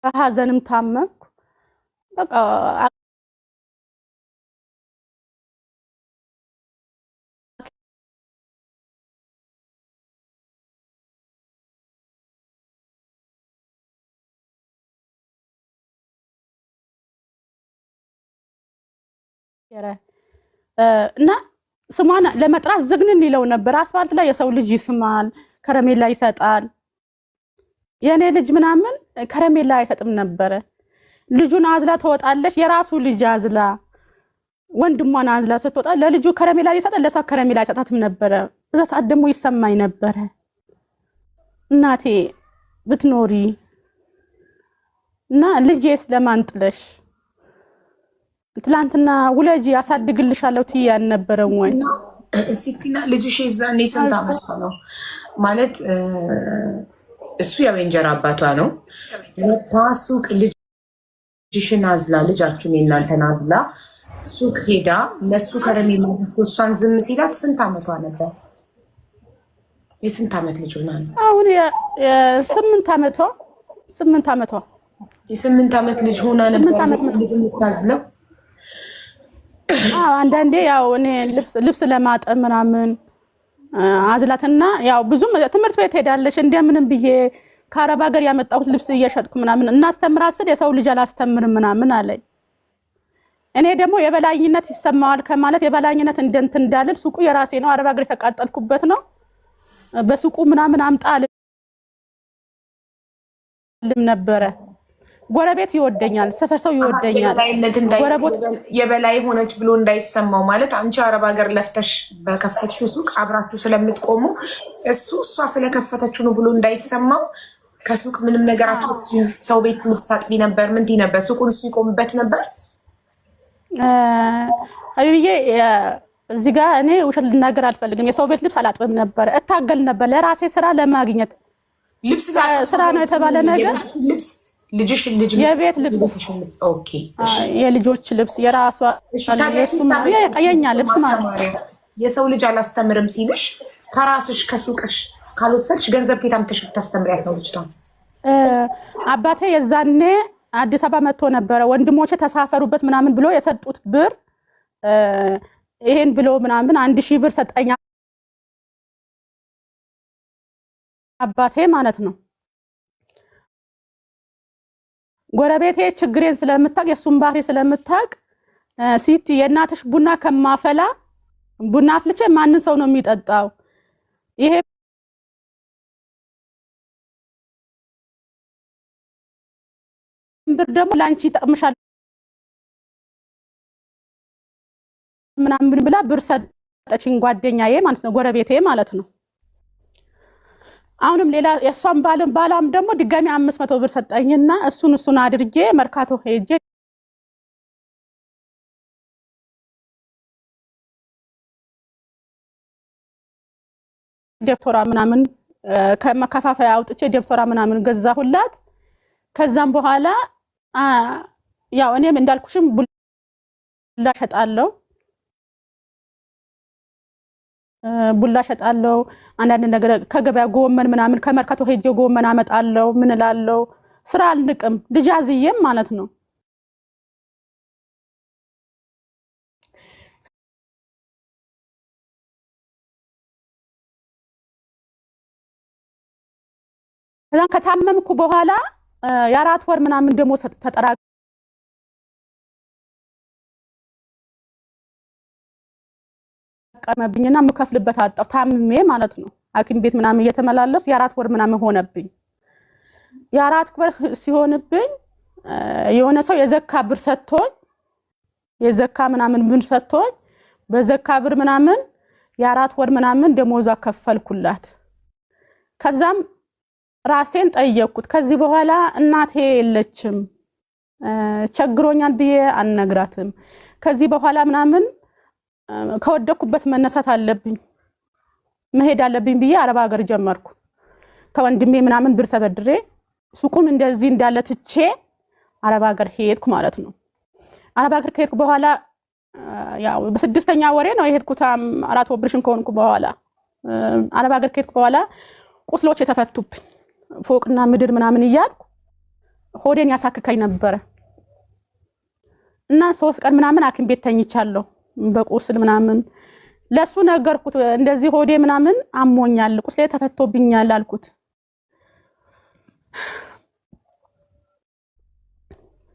በሐዘንም ታመምኩ። በቃ እና ስሟን ለመጥራት ዝግንን ይለው ነበር። አስፋልት ላይ የሰው ልጅ ይስማል፣ ከረሜላ ይሰጣል። የኔ ልጅ ምናምን ከረሜላ አይሰጥም ነበር። ልጁን አዝላ ትወጣለች። የራሱ ልጅ አዝላ ወንድሟን አዝላ ስትወጣ ለልጁ ከረሜላ ይሰጣል፣ ለሷ ከረሜላ አይሰጣትም ነበር። እዛ ሰዓት ደግሞ ይሰማኝ ነበር እናቴ ብትኖሪ እና ልጄስ ለማን ጥለሽ ትላንትና ውለጂ ያሳድግልሻለሁ ትያን ነበር ወይ? ሲቲና ልጅሽ የዛኔ ስንት ዓመቷ ነው ማለት እሱ ያው የእንጀራ አባቷ ነው። ሱቅ ልጅሽን አዝላ ልጃችሁን የእናንተን አዝላ ሱቅ ሄዳ ለሱ ከረሜላ እሷን ዝም ሲላት ስንት ዓመቷ ነበር? የስንት ዓመት ልጅ ሆና ነው? አሁን የ8 ዓመቷ 8 ዓመቷ የ8 ዓመት ልጅ ሆና ነበር ልጅ የምታዝለው። አንዳንዴ ያው እኔ ልብስ ለማጠብ ምናምን አዝላትና ያው ብዙም ትምህርት ቤት ሄዳለች እንደምንም ብዬ ከአረብ ሀገር ያመጣሁት ልብስ እየሸጥኩ ምናምን እናስተምራት ስል የሰው ልጅ አላስተምርም ምናምን አለኝ። እኔ ደግሞ የበላይነት ይሰማዋል ከማለት የበላይነት እንደንት እንዳልል ሱቁ የራሴ ነው፣ አረብ ሀገር የተቃጠልኩበት ነው። በሱቁ ምናምን አምጣልም ነበረ። ጎረቤት ይወደኛል፣ ሰፈር ሰው ይወደኛል። የበላይ ሆነች ብሎ እንዳይሰማው ማለት አንቺ አረብ ሀገር ለፍተሽ በከፈትሽው ሱቅ አብራችሁ ስለምትቆሙ እሷ ስለከፈተችው ነው ብሎ እንዳይሰማው ከሱቅ ምንም ነገር አትወስጂም። ሰው ቤት ልብስ ታጥቢ ነበር፣ ምን ትይ ነበር? ሱቁን እሱ ይቆምበት ነበር። አዩዬ እዚህ ጋር እኔ ውሸት ልናገር አልፈልግም። የሰው ቤት ልብስ አላጥብም ነበር፣ እታገል ነበር ለራሴ ስራ ለማግኘት። ልብስ ስራ ነው የተባለ ነገር ልጅሽ ልጅ የቤት ልብስ ኦኬ፣ የልጆች ልብስ የራሷ የኛ ልብስ ማለት የሰው ልጅ አላስተምርም ሲልሽ ከራስሽ ከሱቅሽ ካልወሰድሽ ገንዘብ ከየት አምጥተሽ ታስተምሪያት ነው ልጅቷ? አባቴ የዛኔ አዲስ አበባ መጥቶ ነበረ። ወንድሞቼ ተሳፈሩበት ምናምን ብሎ የሰጡት ብር ይሄን ብሎ ምናምን 1000 ብር ሰጠኛ አባቴ ማለት ነው። ጎረቤቴ ችግሬን ስለምታቅ የሱን ባህሪ ስለምታቅ ሲቲ የእናትሽ ቡና ከማፈላ ቡና አፍልቼ ማንን ሰው ነው የሚጠጣው? ይሄ ብር ደግሞ ላንቺ ይጠቅምሻል ምናምን ብላ ብር ሰጠችኝ ጓደኛዬ ማለት ነው፣ ጎረቤቴ ማለት ነው። አሁንም ሌላ የሷን ባላም ደግሞ ድጋሚ 500 ብር ሰጠኝና እሱን አድርጌ መርካቶ ሄጄ ደብተራ ምናምን ከመከፋፈያ አውጥቼ ደብተራ ምናምን ገዛሁላት። ከዛም በኋላ ያው እኔም እንዳልኩሽም ቡላ ሸጣለሁ አንዳንድ ነገር ከገበያ ጎመን ምናምን ከመርካቶ ሄጄ ጎመን አመጣለሁ። ምን እላለሁ ስራ አልንቅም ልጅ አዝዬም ማለት ነው። ከዛን ከታመምኩ በኋላ የ4 ወር ምናምን ደሞ ተጠራቀመብኝና ምከፍልበት አጣሁ ታምሜ ማለት ነው። ሐኪም ቤት ምናምን እየተመላለስ የ4 ወር ምናምን ሆነብኝ። የ4 ወር ሲሆንብኝ የሆነ ሰው የዘካ ብር ሰጥቶኝ የዘካ ምናምን ብር ሰጥቶኝ በዘካ ብር ምናምን የ4 ወር ምናምን ደሞዛ ከፈልኩላት። ከዛም ራሴን ጠየቅኩት። ከዚህ በኋላ እናቴ የለችም ቸግሮኛል ብዬ አልነግራትም። ከዚህ በኋላ ምናምን ከወደኩበት መነሳት አለብኝ መሄድ አለብኝ ብዬ አረብ ሀገር ጀመርኩ። ከወንድሜ ምናምን ብር ተበድሬ ሱቁን እንደዚህ እንዳለ ትቼ አረብ ሀገር ሄድኩ ማለት ነው። አረብ ሀገር ከሄድኩ በኋላ ያው በ6ኛ ወሬ ነው የሄድኩት 4 ኦፕሬሽን ከሆንኩ በኋላ አረብ ሀገር ከሄድኩ በኋላ ቁስሎች የተፈቱብኝ ፎቅና ምድር ምናምን እያልኩ ሆዴን ያሳክከኝ ነበር እና 3 ቀን ምናምን ሐኪም ቤት ተኝቻለሁ በቁስል ምናምን። ለሱ ነገርኩት እንደዚህ ሆዴ ምናምን አሞኛል ቁስሌ ተፈቶብኛል አልኩት።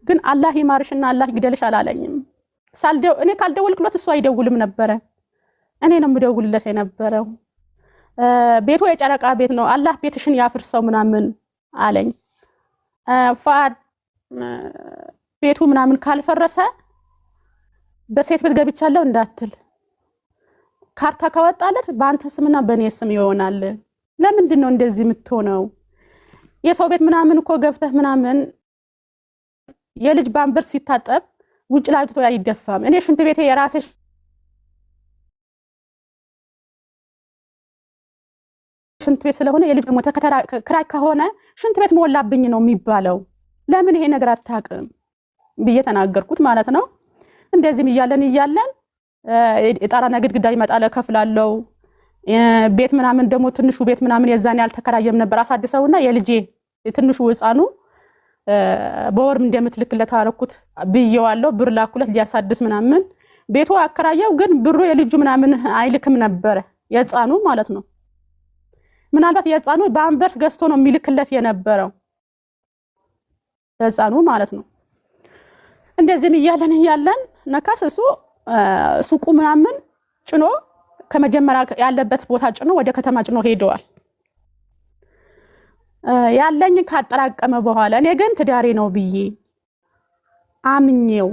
ግን አላህ ይማርሽና አላህ ይግደልሽ አላለኝም። እኔ ካልደወልኩለት እሱ አይደውልም ነበረ፣ እኔ ነው የምደውልለት የነበረው። ቤቱ የጨረቃ ቤት ነው አላህ ቤትሽን ያፍርሰው ምናምን አለኝ። ፋድ ቤቱ ምናምን ካልፈረሰ በሴት ቤት ገብቻለሁ እንዳትል ካርታ ካወጣለት በአንተ ስምና በኔ ስም ይሆናል። ለምንድን ነው እንደዚህ የምትሆነው? የሰው ቤት ምናምን እኮ ገብተህ ምናምን የልጅ ባምበር ሲታጠብ ውጭ ላይ አውጥቶ አይደፋም። እኔ ሽንት ቤቴ የራሴ ሽንት ቤት ስለሆነ የልጅ ደግሞ ክራይ ከሆነ ሽንት ቤት ሞላብኝ ነው የሚባለው። ለምን ይሄ ነገር አታውቅም ብዬ ተናገርኩት ማለት ነው። እንደዚህም እያለን የጣራና ግድግዳ ይመጣል እከፍላለሁ። ቤት ምናምን ደግሞ ትንሹ ቤት ምናምን የዛን ያልተከራየም ነበር አሳድሰውና የልጄ ትንሹ ህፃኑ በወርም እንደምትልክለት አረኩት ብዬዋለሁ። ብር ላኩለት ሊያሳድስ ምናምን ቤቱ አከራየው፣ ግን ብሩ የልጁ ምናምን አይልክም ነበር የህፃኑ ማለት ነው። ምናልባት የህፃኑ በአንበርስ ገዝቶ ነው የሚልክለት የነበረው ህፃኑ ማለት ነው። እንደዚህም እያለን ነካስ እሱ ሱቁ ምናምን ጭኖ ከመጀመሪያ ያለበት ቦታ ጭኖ ወደ ከተማ ጭኖ ሄደዋል። ያለኝ ካጠራቀመ በኋላ እኔ ግን ትዳሬ ነው ብዬ አምኜው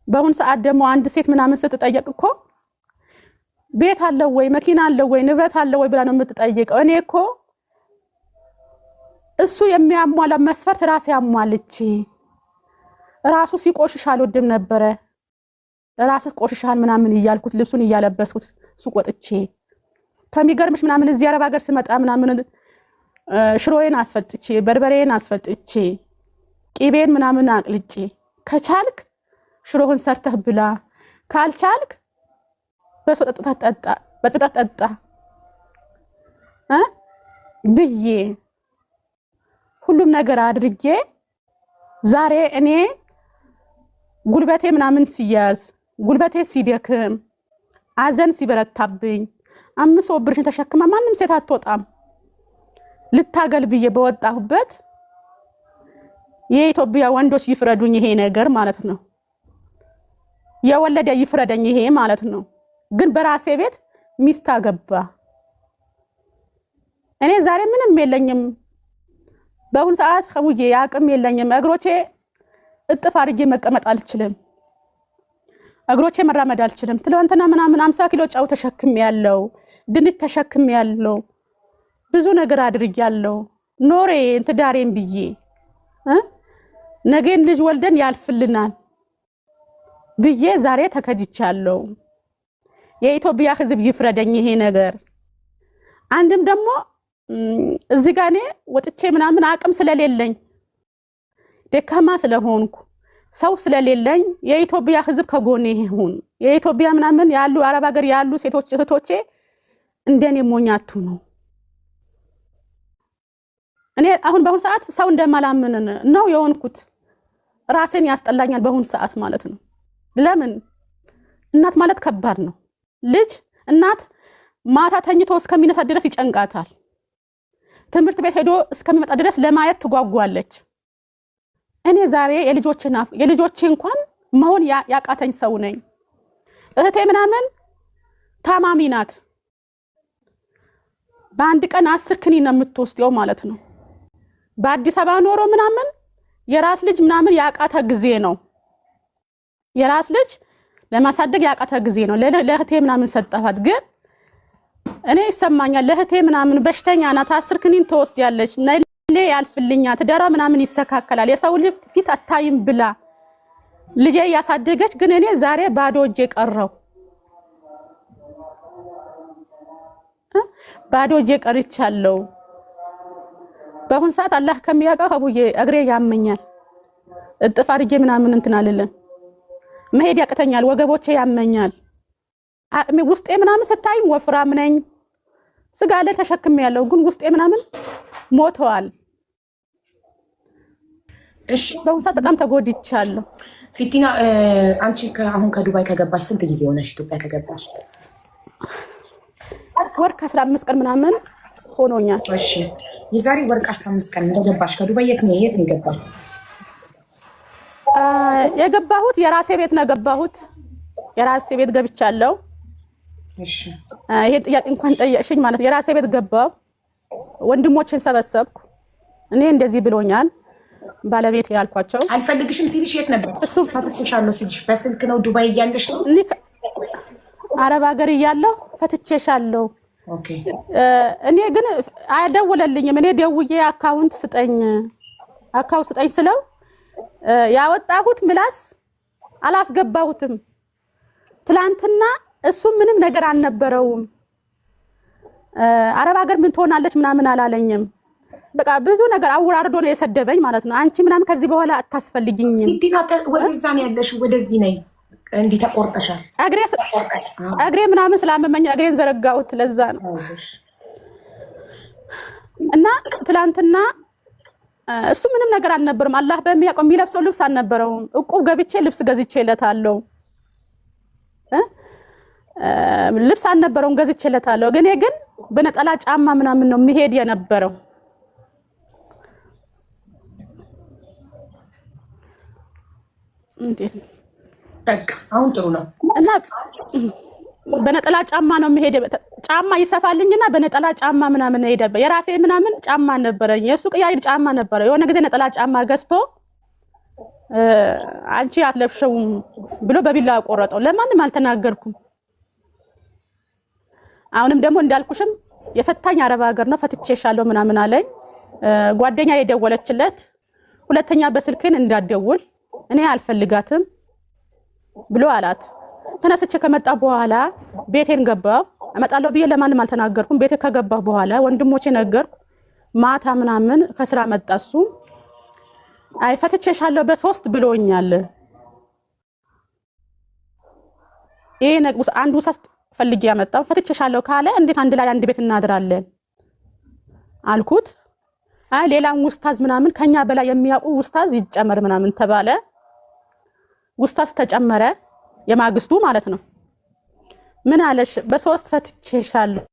በአሁን ሰዓት ደግሞ አንድ ሴት ምናምን ስትጠየቅ እኮ ቤት አለው ወይ መኪና አለው ወይ ንብረት አለው ወይ ብላ ነው የምትጠይቀው። እኔ እኮ እሱ የሚያሟላ መስፈርት ራሴ አሟልቼ ራሱ ሲቆሽሽ አልወድም ነበረ። ራስህ ቆሽሻል ምናምን እያልኩት ልብሱን እያለበስኩት ሱቅ ወጥቼ ከሚገርምሽ ምናምን እዚህ አረብ ሀገር ስመጣ ምናምን ሽሮዬን አስፈጥቼ በርበሬን አስፈጥቼ ቂቤን ምናምን አቅልጬ ከቻልክ ሽሮህን ሰርተህ ብላ ካልቻልክ በጥጣት ጠጣ ብዬ ሁሉም ነገር አድርጌ ዛሬ እኔ ጉልበቴ ምናምን ሲያዝ ጉልበቴ ሲደክም አዘን ሲበረታብኝ 5 ብርሽን ተሸክማ ማንም ሴት አትወጣም ልታገል ብዬ በወጣሁበት የኢትዮጵያ ወንዶች ይፍረዱኝ ይሄ ነገር ማለት ነው። የወለደ ይፍረደኝ ይሄ ማለት ነው። ግን በራሴ ቤት ሚስት አገባ። እኔ ዛሬ ምንም የለኝም። በአሁን ሰዓት ከሙዬ ያቅም የለኝም። እግሮቼ እጥፍ አድርጌ መቀመጥ አልችልም። እግሮቼ መራመድ አልችልም። ትላንትና ምናምን 50 ኪሎ ጫው ተሸክሜያለሁ፣ ድንች ተሸክሜያለሁ፣ ብዙ ነገር አድርጌያለሁ። ኖሬ እንትዳሬን ብዬ ነገን ልጅ ወልደን ያልፍልናል ብዬ ዛሬ ተከድቻለሁ። የኢትዮጵያ ሕዝብ ይፍረደኝ ይሄ ነገር። አንድም ደግሞ እዚህ ጋር እኔ ወጥቼ ምናምን አቅም ስለሌለኝ ደካማ ስለሆንኩ ሰው ስለሌለኝ የኢትዮጵያ ሕዝብ ከጎኔ ይሁን። የኢትዮጵያ ምናምን ያሉ አረብ ሀገር ያሉ ሴቶች እህቶቼ እንደኔ ሞኛቱ ነው። እኔ አሁን በአሁን ሰዓት ሰው እንደማላምን ነው የሆንኩት። ራሴን ያስጠላኛል በአሁን ሰዓት ማለት ነው። ለምን እናት ማለት ከባድ ነው። ልጅ እናት ማታ ተኝቶ እስከሚነሳ ድረስ ይጨንቃታል። ትምህርት ቤት ሄዶ እስከሚመጣ ድረስ ለማየት ትጓጓለች። እኔ ዛሬ የልጆቼ እንኳን መሆን ያቃተኝ ሰው ነኝ። እህቴ ምናምን ታማሚ ናት። በአንድ ቀን 10 ክኒን ነው የምትወስደው ማለት ነው። በአዲስ አበባ ኖሮ ምናምን የራስ ልጅ ምናምን ያቃተ ጊዜ ነው። የራስ ልጅ ለማሳደግ ያቃተ ጊዜ ነው። ለእህቴ ምናምን ሰጣፋት። ግን እኔ ይሰማኛል ለእህቴ ምናምን በሽተኛ ናት። 10 ክኒን ትወስዳለች። ነሌ ያልፍልኛ ትዳራ ምናምን ይሰካከላል። የሰው ልጅ ፊት አታይም ብላ ልጄ ያሳደገች። ግን እኔ ዛሬ ባዶ እጄ ቀረው። ባዶ እጄ ቀርቻለሁ። በአሁን ሰዓት አላህ ከሚያውቀው አቡዬ እግሬ ያመኛል። እጥፍ አድርጌ ምናምን እንትን አልልም። መሄድ ያቅተኛል። ወገቦቼ ያመኛል። ውስጤ ምናምን ስታይም ወፍራም ነኝ። ስጋ ላይ ተሸክሜያለሁ። ግን ውስጤ ምናምን ሞተዋል። እሺ በአሁን ሰዓት በጣም ተጎድቻለሁ። ሲቲና አንቺ አሁን ከዱባይ ከገባሽ ስንት ጊዜ ሆነሽ? ኢትዮጵያ ከገባሽ ወር ከ15 ቀን ምናምን ሆኖኛል። እሺ የዛሬ ወር ከ15 ቀን እንደገባሽ ከዱባይ የት ነው የገባሽ? የገባሁት የራሴ ቤት ነው የገባሁት። የራሴ ቤት ገብቻለሁ። እሺ ይሄ ጥያቄ እንኳን ጠየቅሽኝ ማለት የራሴ ቤት ገባሁ። ወንድሞችን ሰበሰብኩ። እኔ እንደዚህ ብሎኛል ባለቤት ያልኳቸው። አልፈልግሽም ሲልሽ የት ነበር? እሱ ፈትቼሻለሁ ሲልሽ በስልክ ነው? ዱባይ እያለሽ ነው? አረብ ሀገር እያለሁ ፈትቼሻለሁ። ኦኬ እኔ ግን አይደወለልኝም። እኔ ደውዬ አካውንት ስጠኝ ስለው ያወጣሁት ምላስ አላስገባሁትም። ትላንትና እሱ ምንም ነገር አልነበረውም። አረብ ሀገር ምን ትሆናለች ምናምን አላለኝም። በቃ ብዙ ነገር አውራርዶ ነው የሰደበኝ ማለት ነው። አንቺ ምናምን ከዚህ በኋላ አታስፈልጊኝም። ሲቲና ወደዛ ነው ያለሽ፣ ወደዚህ ነይ። እንዲህ ተቆርጠሻል። እግሬ ምናምን ስላመመኝ እግሬን ዘረጋሁት። ለዛ ነው እና ትላንትና እሱ ምንም ነገር አልነበረም። አላህ በሚያውቀው የሚለብሰው ልብስ አልነበረውም። እቁብ ገብቼ ልብስ ገዝቼለታለሁ። ልብስ አልነበረውም፣ ገዝቼለታለሁ። ግን በነጠላ ጫማ ምናምን ነው የሚሄድ የነበረው። እንዴ በቃ አሁን ጥሩ ነው። እና በነጠላ ጫማ ነው የሚሄድ። ጫማ ይሰፋልኝና በነጠላ ጫማ ምናምን ነው ሄደ። የራሴ ምናምን ጫማ ነበረኝ፣ የሱ ቀያይር ጫማ ነበረ። የሆነ ጊዜ ነጠላ ጫማ ገዝቶ አንቺ አትለብሽውም ብሎ በቢላ ቆረጠው። ለማንም አልተናገርኩም። አሁንም ደግሞ እንዳልኩሽም የፈታኝ አረብ ሀገር ነው፣ ፈትቼሻለሁ ምናምን አለኝ። ጓደኛ የደወለችለት ሁለተኛ በስልክን እንዳትደውል እኔ አልፈልጋትም ብሎ አላት። ተነስቼ ከመጣ በኋላ ቤቴን ገባሁ። እመጣለሁ ብዬ ለማንም አልተናገርኩም። ቤቴ ከገባሁ በኋላ ወንድሞቼ ነገርኩ። ማታ ምናምን ከስራ መጣሱ አይ ፈትቼሻለሁ በ3 ብሎኛል። ይሄ ነቅስ አንዱ ውስጥ ፈልጌ ያመጣው ፈትቼሻለሁ ካለ እንዴት አንድ ላይ አንድ ቤት እናድራለን አልኩት። አይ ሌላም ውስታዝ ምናምን ከኛ በላይ የሚያውቁ ውስታዝ ይጨመር ምናምን ተባለ። ውስታዝ ተጨመረ፣ የማግስቱ ማለት ነው። ምን አለሽ? በ3 ፈትቼሻለሁ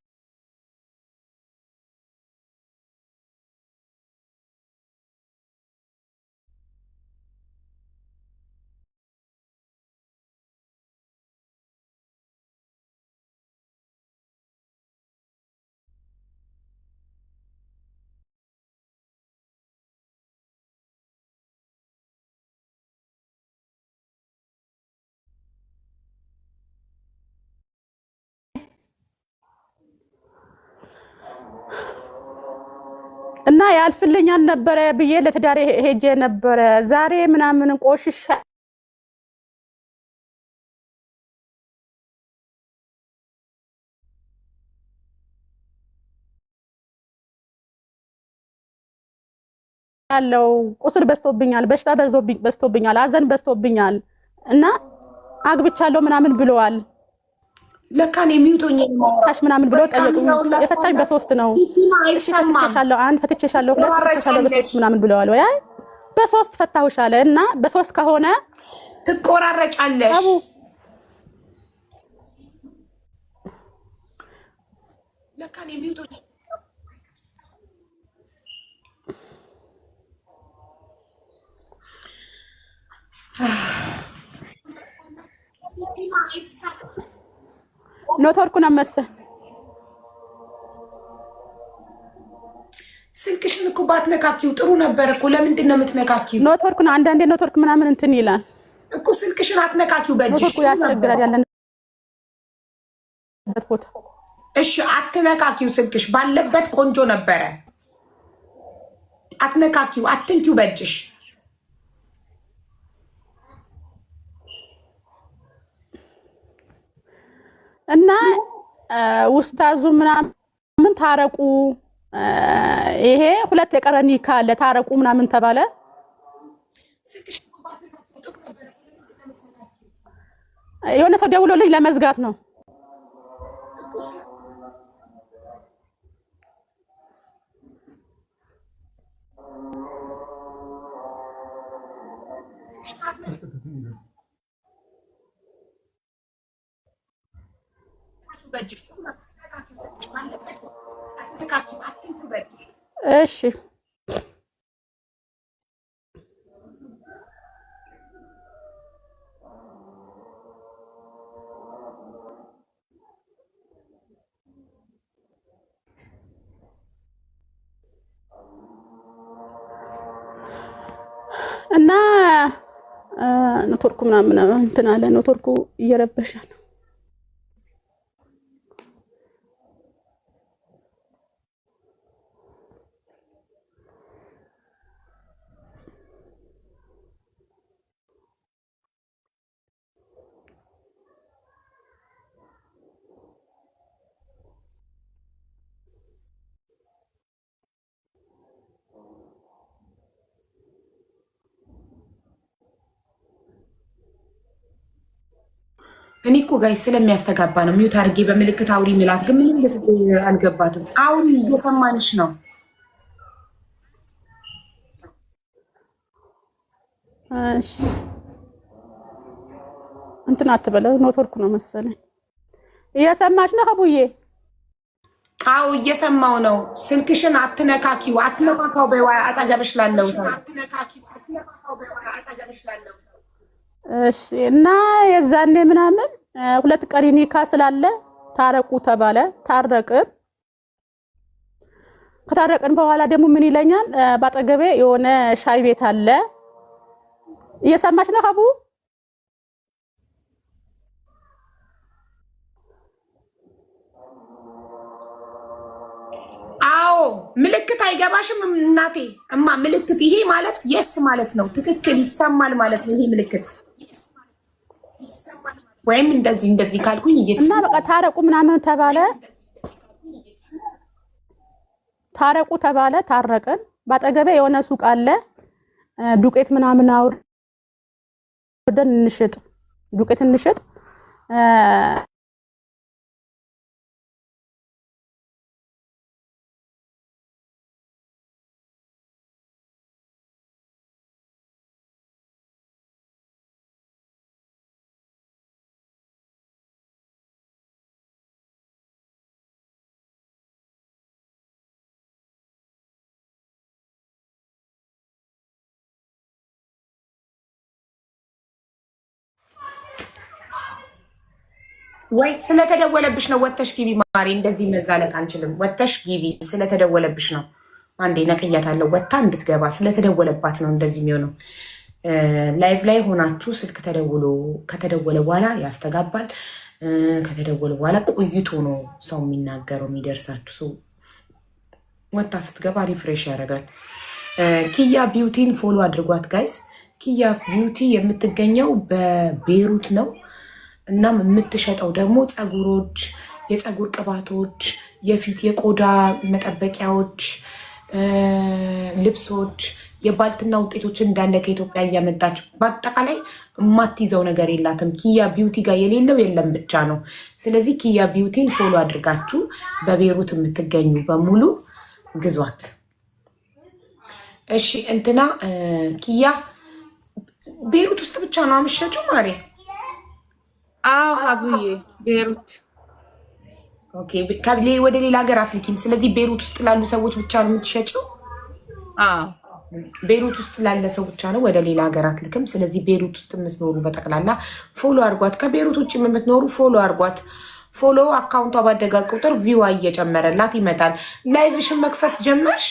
እና ያልፍልኛል ነበረ ብዬ ለትዳሬ ሄጄ ነበረ። ዛሬ ምናምን ቆሽሽ ያለው ቁስል በዝቶብኛል፣ በሽታ በዝቶብኛል፣ አዘን በዝቶብኛል እና አግብቻለሁ ምናምን ብለዋል። ለካን የሚውቶኝ ታሽ ምናምን ብሎ ጠየቁኝ። የፈታኝ በ3 ነው። ፈትቼሻለሁ፣ አንድ ፈትቼሻለሁ፣ ፈትቼሻለሁ በ3 ምናምን ብለዋል። ወይ በ3 ፈታሁሽ አለ እና በ3 ከሆነ ትቆራረጫለሽ። ለካን የሚውቶኝ ኖትወርኩን አመሰ ስልክሽን እኮ ባትነካኪው ጥሩ ነበር እኮ። ለምንድን ነው የምትነካኪው? ኖትወርኩን አንዳንዴ ኖትወርክ ምናምን እንትን ይላል እኮ። ስልክሽን አትነካኪው በእጅሽ። ኖትወርኩ ያስቸግራል ያለንበት ቦታ። እሺ አትነካኪው። ስልክሽ ባለበት ቆንጆ ነበረ። አትነካኪው፣ አትንኪው በእጅሽ። እና ውስታዙ ምናምን ታረቁ፣ ይሄ 2 የቀረኒ ካለ ታረቁ ምናምን ተባለ። የሆነ ሰው ደውሎልኝ ለመዝጋት ነው። እሺ እና ኔትወርኩ ምናምን እንትን አለ። ኔትወርኩ እየረበሸ ነው። እኔ እኮ ጋይስ ስለሚያስተጋባ ነው ሚውት አድርጌ በምልክት አውሪ ሚላት፣ ግን ምንም አልገባትም። አውሪ እየሰማንሽ ነው። እሺ እንትን አትበለው፣ ኔትወርክ ነው መሰለኝ። እየሰማች ነው ሀቡዬ? አዎ እየሰማው ነው። ስልክሽን አትነካኪው፣ አትነካካው በይዋ አጠገብሽ ላለው ሰው። እሺ እና የዛኔ ምናምን 2 ቀን ኒካ ስላለ ታረቁ ተባለ። ታረቅን። ከታረቅን በኋላ ደግሞ ምን ይለኛል፣ ባጠገቤ የሆነ ሻይ ቤት አለ። እየሰማች ነው ሀቡ? አዎ ምልክት አይገባሽም እናቴ? እማ ምልክት ይሄ ማለት የስ ማለት ነው። ትክክል ይሰማል ማለት ነው። ይሄ ምልክት ወይም እንደዚህ ካልኩኝ እና በቃ ታረቁ ምናምን ተባለ። ታረቁ ተባለ። ታረቅን። ባጠገቤ የሆነ ሱቅ አለ። ዱቄት ምናምን አውርደን እንሽጥ፣ ዱቄት እንሽጥ። ወይ ስለተደወለብሽ ነው። ወተሽ ግቢ ማሪ፣ እንደዚህ መዛለቅ አንችልም። ወተሽ ግቢ፣ ስለተደወለብሽ ነው። አንዴ ነቅያታለሁ፣ ወታ እንድትገባ ስለተደወለባት ነው እንደዚህ የሚሆነው። ላይቭ ላይ ሆናችሁ ስልክ ከተደወለ በኋላ ያስተጋባል። ከተደወለ በኋላ ቆይቶ ነው ሰው የሚናገረው የሚደርሳችሁ። ሰው ወታ ስትገባ ሪፍሬሽ ያደርጋል። ኪያ ቢዩቲን ፎሎ አድርጓት ጋይስ። ኪያ ቢዩቲ የምትገኘው በቤሩት ነው። እናም የምትሸጠው ደግሞ ፀጉሮች፣ የፀጉር ቅባቶች፣ የፊት የቆዳ መጠበቂያዎች፣ ልብሶች፣ የባልትና ውጤቶች እንዳለ ከኢትዮጵያ እያመጣች በአጠቃላይ የማትይዘው ነገር የላትም። ኪያ ቢዩቲ ጋር የሌለው የለም ብቻ ነው። ስለዚህ ኪያ ቢዩቲን ፎሎ አድርጋችሁ በቤሩት የምትገኙ በሙሉ ግዟት። እሺ እንትና ኪያ ቤሩት ውስጥ ብቻ ነው የምትሸጪው ማሬ? አዎ ሀቡዬ ቤሩት። ኦኬ ወደ ሌላ ሀገር አትልኪም? ስለዚህ ቤሩት ውስጥ ላሉ ሰዎች ብቻ ነው የምትሸጪው? አዎ ቤሩት ውስጥ ላለ ሰው ብቻ ነው፣ ወደ ሌላ ሀገር አትልክም። ስለዚህ ቤሩት ውስጥ የምትኖሩ በጠቅላላ ፎሎ አርጓት። ከቤሩት ውጭ የምትኖሩ ፎሎ አርጓት። ፎሎ አካውንቷ ባደጋ ቁጥር ቪዋ እየጨመረላት ይመጣል። ላይቭሽን መክፈት ጀመርሽ?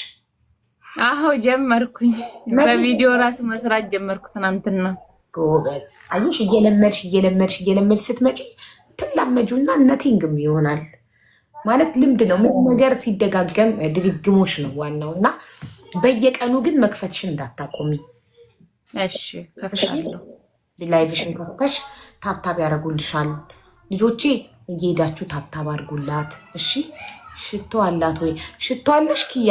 አዎ ጀመርኩኝ። በቪዲዮ ራሱ መስራት ጀመርኩ ትናንትና። ጎበዝ። አየሽ፣ እየለመድሽ ስትመጪ ትላመጁና ነቲንግም ይሆናል ማለት ልምድ ነው። ምን ነገር ሲደጋገም ድግግሞሽ ነው ዋናው። እና በየቀኑ ግን መክፈትሽን እንዳታቆሚ እሺ? ከፍታለሁ። ላይቭሽን ከፍተሽ ታብታብ ያደርጉልሻል ልጆቼ። እየሄዳችሁ ታብታብ አድርጉላት እሺ። ሽቶ አላት ወይ? ሽቶ አለሽ ኪያ?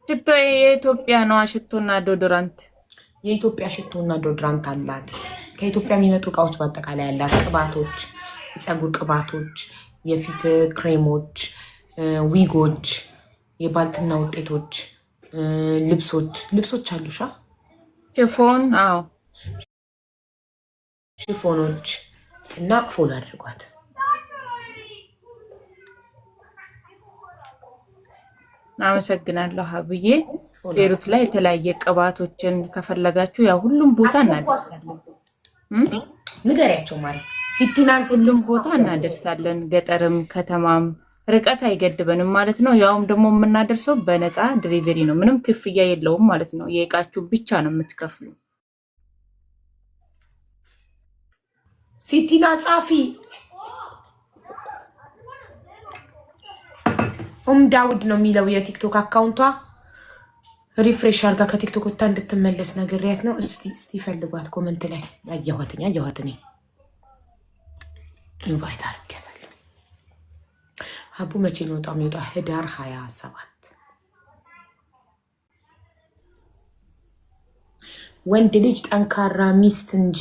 ሽቶ የኢትዮጵያ ነዋ። ሽቶና ዶዶራንት የኢትዮጵያ ሽቶና ዶድራንት አላት። ከኢትዮጵያ የሚመጡ እቃዎች በአጠቃላይ ያላት፣ ቅባቶች፣ የፀጉር ቅባቶች፣ የፊት ክሬሞች፣ ዊጎች፣ የባልትና ውጤቶች፣ ልብሶች አሉሻ? ሽፎን፣ አዎ ሽፎኖች እና ፎሎ አድርጓት። አመሰግናለሁ ሀብዬ። ቤሩት ላይ የተለያየ ቅባቶችን ከፈለጋችሁ ያው ሁሉም ቦታ እናደርሳለን። ንገሪያቸው ማሪ። ሲቲናን ሁሉም ቦታ እናደርሳለን። ገጠርም ከተማም ርቀት አይገድበንም ማለት ነው። ያውም ደግሞ የምናደርሰው በነፃ ዲሊቨሪ ነው። ምንም ክፍያ የለውም ማለት ነው። የእቃችሁ ብቻ ነው የምትከፍሉ። ሲቲና ጻፊ ዳውድ ነው የሚለው የቲክቶክ አካውንቷ። ሪፍሬሽ አርጋ ከቲክቶክ ወታ እንድትመለስ ነግሬያት ነው። እስቲ ፈልጓት ኮመንት ላይ አየኋት እኔ ኢንቫይት አድርጌያታለሁ። ሀቡ መቼ ነው የሚወጣ? ህዳር 27 ወንድ ልጅ ጠንካራ ሚስት እንጂ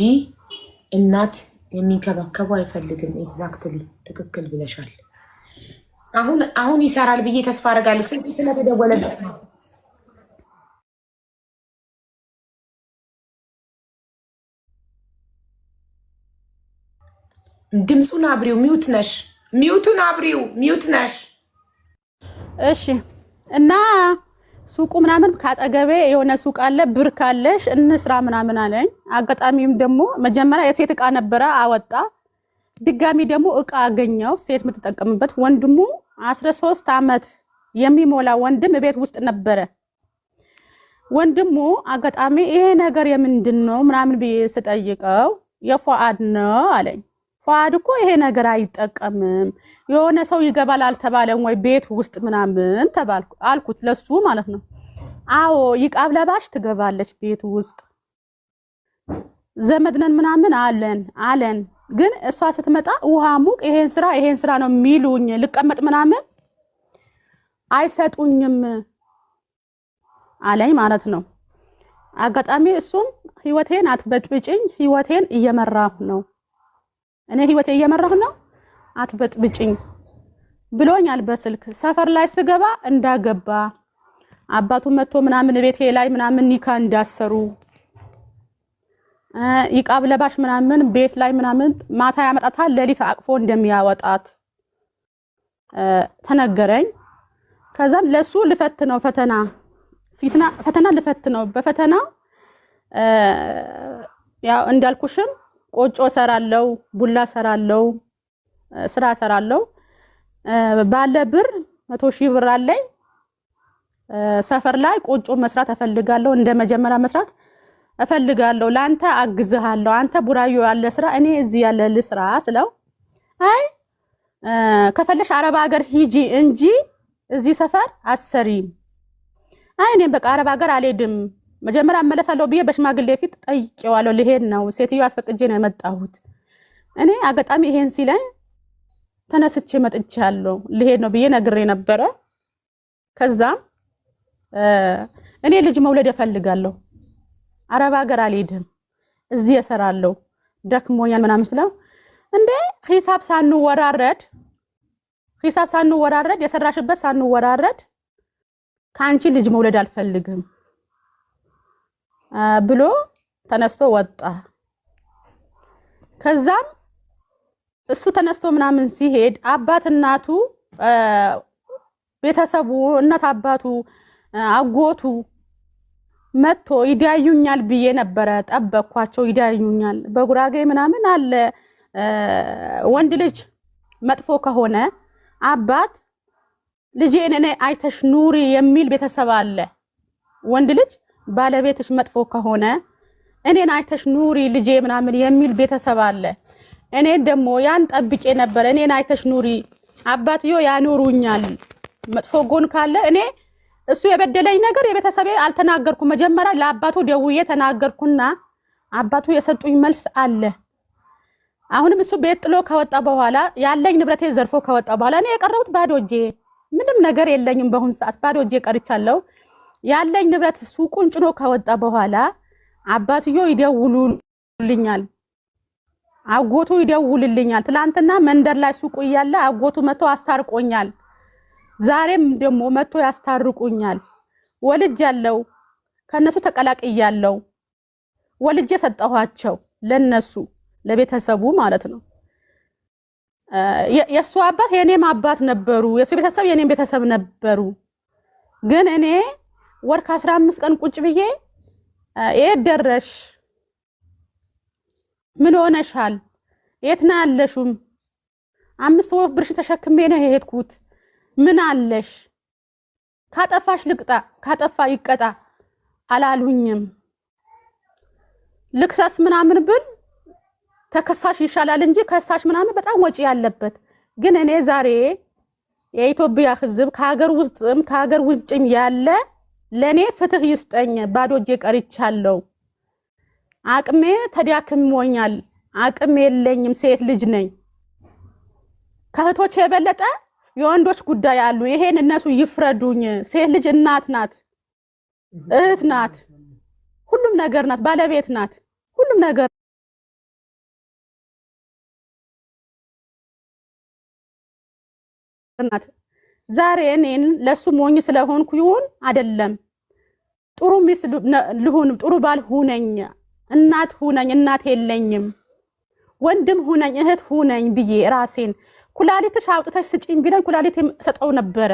እናት የሚንከባከበው አይፈልግም። ኤግዛክትሊ ትክክል ብለሻል። አሁን ይሰራል ብዬ ተስፋ አደርጋለሁ። ስልክ ስለተደወለበት ነው። ድምፁን አብሪው። ሚውት ነሽ። ሚውቱን አብሪው። ሚውት ነሽ። እሺ። እና ሱቁ ምናምን ካጠገቤ የሆነ ሱቅ አለ፣ ብር ካለሽ እንስራ ምናምን አለኝ። አጋጣሚም ደግሞ መጀመሪያ የሴት እቃ ነበረ አወጣ። ድጋሚ ደግሞ እቃ አገኘው ሴት የምትጠቀምበት። ወንድሙ 13 ዓመት የሚሞላ ወንድም ቤት ውስጥ ነበረ። ወንድሙ አጋጣሚ ይሄ ነገር የምንድን ነው ምናምን ብዬ ስጠይቀው የፉአድ ነው አለኝ። ፉአድ እኮ ይሄ ነገር አይጠቀምም፣ የሆነ ሰው ይገባል አልተባለም ወይ ቤት ውስጥ ምናምን ተባልኩ አልኩት፣ ለሱ ማለት ነው። አዎ ይቃብ ለባሽ ትገባለች ቤት ውስጥ ዘመድነን ምናምን አለን ግን እሷ ስትመጣ ውሃ ሙቅ ይሄን ስራ ነው የሚሉኝ፣ ልቀመጥ ምናምን አይሰጡኝም አለኝ ማለት ነው። አጋጣሚ እሱም ህይወቴን አትበጥብጭኝ፣ ህይወቴን እየመራሁ ነው፣ እኔ ህይወቴ እየመራሁ ነው፣ አትበጥብጭኝ ብሎኛል በስልክ። ሰፈር ላይ ስገባ እንዳገባ አባቱ መጥቶ ምናምን ቤቴ ላይ ምናምን ኒካ እንዳሰሩ ይቃብ ለባሽ ምናምን ቤት ላይ ምናምን ማታ ያመጣታል፣ ሌሊት አቅፎ እንደሚያወጣት ተነገረኝ። ከዛም ለሱ ልፈትነው ፈተና ልፈትነው። በፈተናው ያው እንዳልኩሽም ቆጮ ሰራለው፣ ቡላ ሰራለው፣ ስራ ሰራለው። ባለ ብር 100,000 ብር አለኝ። ሰፈር ላይ ቆጮ መስራት እፈልጋለሁ፣ እንደ መጀመሪያ መስራት እፈልጋለሁ። ላንተ አግዝሃለሁ፣ አንተ ቡራዮ ያለ ስራ እኔ እዚህ ያለ ልስራ ስለው አይ ከፈለሽ አረብ ሀገር ሂጂ እንጂ እዚህ ሰፈር አሰሪም። አይ እኔ በቃ አረብ ሀገር አልሄድም፣ መጀመሪያ እመለሳለሁ ብዬ በሽማግሌ ፊት ጠይቄዋለሁ። ልሄድ ነው፣ ሴትዮ አስፈቅጄ ነው የመጣሁት። እኔ አጋጣሚ ይሄን ሲለኝ ተነስቼ መጥቻለሁ፣ ልሄድ ነው ብዬ ነግሬ ነበረ። ከዛም እኔ ልጅ መውለድ እፈልጋለሁ፣ አረብ ሀገር አልሄድም፣ እዚህ እሰራለሁ፣ ደክሞኛል ምናምን ስለው እንዴ ሂሳብ ሳንወራረድ የሰራሽበት ሳንወራረድ ካንቺ ልጅ መውለድ አልፈልግም ብሎ ተነስቶ ወጣ። ከዛም እሱ ተነስቶ ምናምን ሲሄድ አባት እናቱ ቤተሰቡ እናት አባቱ አጎቱ መጥቶ ይዳዩኛል ብዬ ነበረ ጠበቅኳቸው። ይዳዩኛል በጉራጌ ምናምን አለ ወንድ ልጅ መጥፎ ከሆነ አባት ልጄን እኔ አይተሽ ኑሪ የሚል ቤተሰብ አለ። ወንድ ልጅ ባለቤትሽ መጥፎ ከሆነ እኔን አይተሽ ኑሪ ልጄ ምናምን የሚል ቤተሰብ አለ። እኔ ደግሞ ያን ጠብቄ ነበር። እኔን አይተሽ ኑሪ አባትዮ ያኖሩኛል። መጥፎ ጎን ካለ እኔ እሱ የበደለኝ ነገር የቤተሰቤ አልተናገርኩ። መጀመሪያ ለአባቱ ደውዬ ተናገርኩና አባቱ የሰጡኝ መልስ አለ። አሁንም እሱ ቤት ጥሎ ከወጣ በኋላ ያለኝ ንብረቴ ዘርፎ ከወጣ በኋላ እኔ የቀረሁት ባዶ እጄ፣ ምንም ነገር የለኝም። በአሁን ሰዓት ባዶ እጄ ቀርቻለሁ። ያለኝ ንብረት ሱቁን ጭኖ ከወጣ በኋላ አባትዮ ይደውሉልኛል፣ አጎቱ ይደውልልኛል። ትላንትና መንደር ላይ ሱቁ እያለ አጎቱ መጥቶ አስታርቆኛል። ዛሬም ደግሞ መጥቶ ያስታርቁኛል። ወልጅ ያለው ከነሱ ተቀላቅያለሁ። ወልጄ ሰጠኋቸው ለነሱ ለቤተሰቡ ማለት ነው። የሱ አባት የኔም አባት ነበሩ፣ የሱ ቤተሰብ የኔም ቤተሰብ ነበሩ። ግን እኔ ወር ከ15 ቀን ቁጭ ብዬ የት ደረሽ? ምን ሆነሻል? የት ነው ያለሽም? 5 ወር ብርሽ ተሸክሜ ነው የሄድኩት። ምን አለሽ? ካጠፋሽ ልቅጣ፣ ካጠፋ ይቀጣ አላሉኝም። ልክሰስ ምናምን ብል ተከሳሽ ይሻላል እንጂ ከሳሽ ምናምን በጣም ወጪ ያለበት። ግን እኔ ዛሬ የኢትዮጵያ ሕዝብ ከሀገር ውስጥም ከሀገር ውጭም ያለ ለኔ ፍትህ ይስጠኝ። ባዶ እጄ ቀርቻለሁ። አቅሜ ተዳክሞኛል። አቅም የለኝም። ሴት ልጅ ነኝ። ከእህቶች የበለጠ የወንዶች ጉዳይ አሉ። ይሄን እነሱ ይፍረዱኝ። ሴት ልጅ እናት ናት፣ እህት ናት፣ ሁሉም ነገር ናት፣ ባለቤት ናት፣ ሁሉም ነገር ናት። ዛሬ እኔን ለሱ ሞኝ ስለሆንኩ ይሁን አይደለም ጥሩ ሚስት ልሁን ጥሩ ባል ሁነኝ እናት ሁነኝ እናት የለኝም ወንድም ሁነኝ እህት ሁነኝ ብዬ ራሴን ኩላሊትሽ አውጥተሽ ስጪኝ ቢለኝ ኩላሊት ሰጠው ነበረ።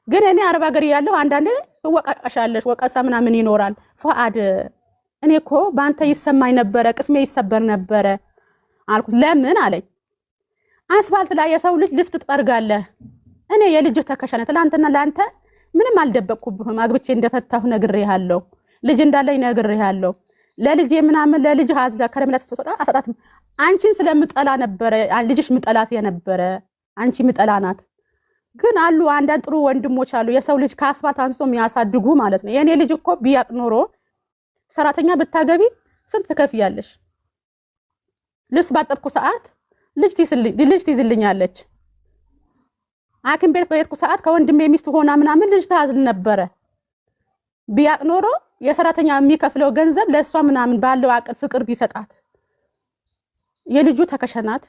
ግን እኔ አረብ ሀገር ያለው አንዳንዴ ወቃሻለሽ ወቀሳ ምናምን ይኖራል። ፉአድ እኔ እኮ ባንተ ይሰማኝ ነበረ ቅስሜ ይሰበር ነበረ አልኩት። ለምን አለኝ። አስፋልት ላይ የሰው ልጅ ልፍት ትጠርጋለህ። እኔ የልጅ ተከሻነ ትላንትና ላንተ ምንም አልደበቅኩብህም። አግብቼ እንደፈታሁ ነግሬሃለሁ። ልጅ እንዳለኝ ነግሬሃለሁ። ለልጅ ምናምን ለልጅ አዝላ ከረምላ ተሰጣ አሰጣት። አንቺን ስለምጠላ ነበረ ልጅሽ ምጠላት የነበረ አንቺ ምጠላናት። ግን አሉ አንዳንድ ጥሩ ወንድሞች አሉ የሰው ልጅ ከአስፋልት አንስቶ የሚያሳድጉ ማለት ነው። የኔ ልጅ እኮ ቢያቅ ኖሮ ሰራተኛ ብታገቢ ስንት ትከፍያለሽ? ልብስ ባጠብኩ ሰዓት ልጅ ትይዝልኛለች። ሐኪም ቤት በየትኩ ሰዓት ከወንድሜ ሚስት ሆና ምናምን ልጅ ታዝል ነበረ። ቢያቅ ኖሮ የሰራተኛ የሚከፍለው ገንዘብ ለሷ ምናምን ባለው አቅል ፍቅር ቢሰጣት። የልጁ ተከሸናት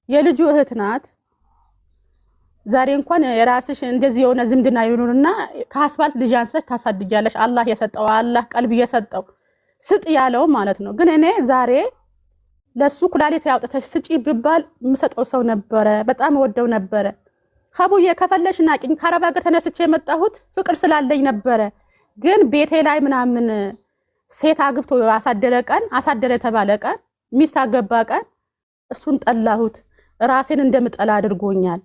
የልጁ እህት ናት። ዛሬ እንኳን የራስሽ እንደዚህ የሆነ ዝምድና ይኑርና ከአስፋልት ልጅ አንስተሽ ታሳድጊያለሽ። አላህ የሰጠው አላህ ቀልብ የሰጠው ስጥ ያለው ማለት ነው። ግን እኔ ዛሬ ለሱ ኩላሊት ያውጥተሽ ስጪ ብባል የምሰጠው ሰው ነበረ። በጣም ወደው ነበረ። ሀቡዬ ከፈለሽ ናቂኝ ከአረብ ሀገር ተነስቼ የመጣሁት ፍቅር ስላለኝ ነበረ። ግን ቤቴ ላይ ምናምን ሴት አግብቶ አሳደረ የተባለ ቀን ሚስት አገባ ቀን እሱን ጠላሁት። ራሴን እንደምጠላ አድርጎኛል።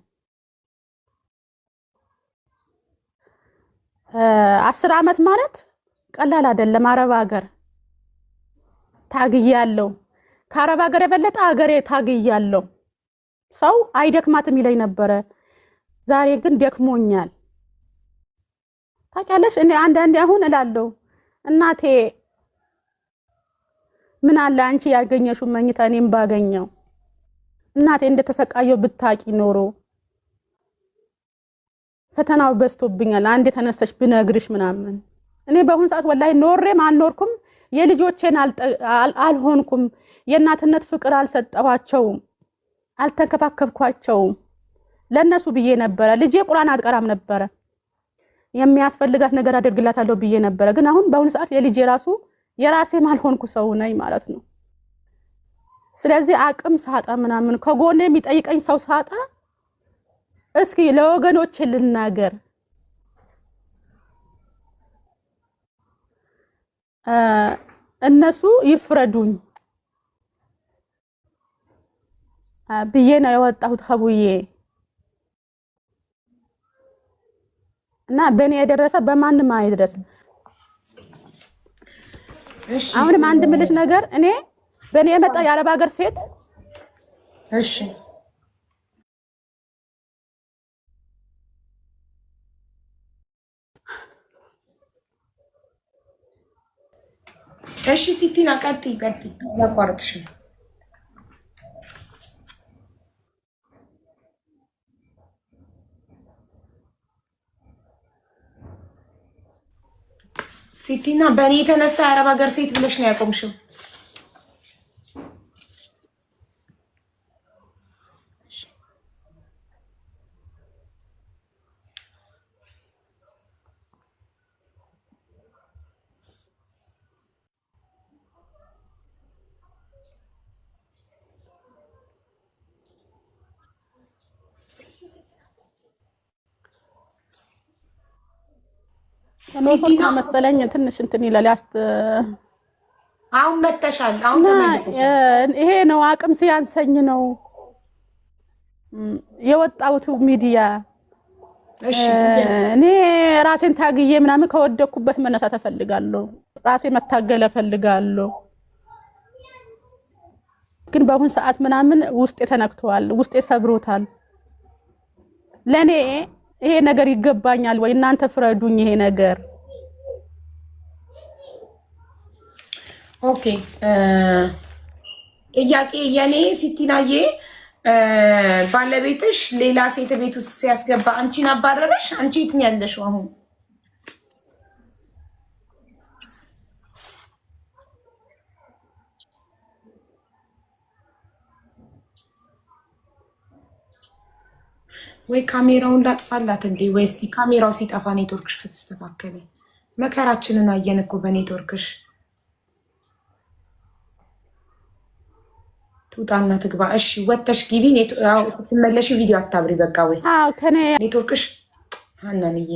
10 አመት ማለት ቀላል አይደለም። አረብ ሀገር ታግያለሁ። ከአረብ ሀገር የበለጠ ሀገሬ ታግያለሁ። ሰው አይደክማትም ይለኝ ነበረ። ዛሬ ግን ደክሞኛል። ታውቂያለሽ እኔ አንዳንዴ አሁን እላለሁ እናቴ ምን አለ አንቺ ያገኘሽው መኝታ እኔም ባገኘው እናቴ እንደተሰቃየው ብታቂ ኖሮ ፈተናው በስቶብኛል። አንዴ ተነስተሽ ብነግርሽ ምናምን እኔ በአሁን ሰዓት ወላሂ ኖሬም አልኖርኩም የልጆቼን አልሆንኩም። የእናትነት ፍቅር አልሰጠኋቸውም፣ አልተንከባከብኳቸውም። ለነሱ ብዬ ነበረ ልጄ ቁርአን አትቀራም ነበረ የሚያስፈልጋት ነገር አድርግላታለሁ ብዬ ነበረ። ግን አሁን በአሁን ሰዓት የልጄ ራሱ የራሴም አልሆንኩ ሰው ነኝ ማለት ነው። ስለዚህ አቅም ሳጣ ምናምን ከጎኔ የሚጠይቀኝ ሰው ሳጣ እስኪ ለወገኖቼ ልናገር እነሱ ይፍረዱኝ ብዬ ነው የወጣሁት ሀቡዬ። እና በእኔ የደረሰ በማንም አይደረስ። አሁንም አንድ ምልሽ ነገር እኔ በእኔ የመጣ የአረብ ሀገር ሴት እሺ ሲቲና ቀጥይ ያቋርጥሽ። ሲቲና በእኔ የተነሳ የአረብ ሀገር ሴት ብለሽ ነው ያቆምሽው? ሲቲና መሰለኝ ትንሽ እንትን ይላል። አሁን መተሻል። አሁን ተመለሰሽ። ይሄ ነው አቅም ሲያንሰኝ ነው የወጣሁት ሚዲያ። እሺ እኔ ራሴን ታግዬ ምናምን ከወደኩበት መነሳት እፈልጋለሁ። ራሴ መታገል እፈልጋለሁ። ግን በአሁን ሰዓት ምናምን ውስጤ ተነክቷል፣ ውስጤ ሰብሮታል። ለኔ ይሄ ነገር ይገባኛል ወይ? እናንተ ፍረዱኝ። ይሄ ነገር ኦኬ። ጥያቄ የኔ ሲቲናዬ ባለቤትሽ ሌላ ሴት ቤት ውስጥ ሲያስገባ አንቺን አባረረሽ? አንቺ የት ነው ያለሽው አሁን? ወይ ካሜራውን ላጥፋላት እንዴ? ወይ እስቲ ካሜራው ሲጠፋ ኔትወርክሽ ከተስተካከለ መከራችንን አየን እኮ በኔትወርክሽ። ትውጣና ትግባ። እሺ ወተሽ ግቢ። ስትመለሽ ቪዲዮ አታብሪ በቃ። ወይ ኔትወርክሽ ሀናንዬ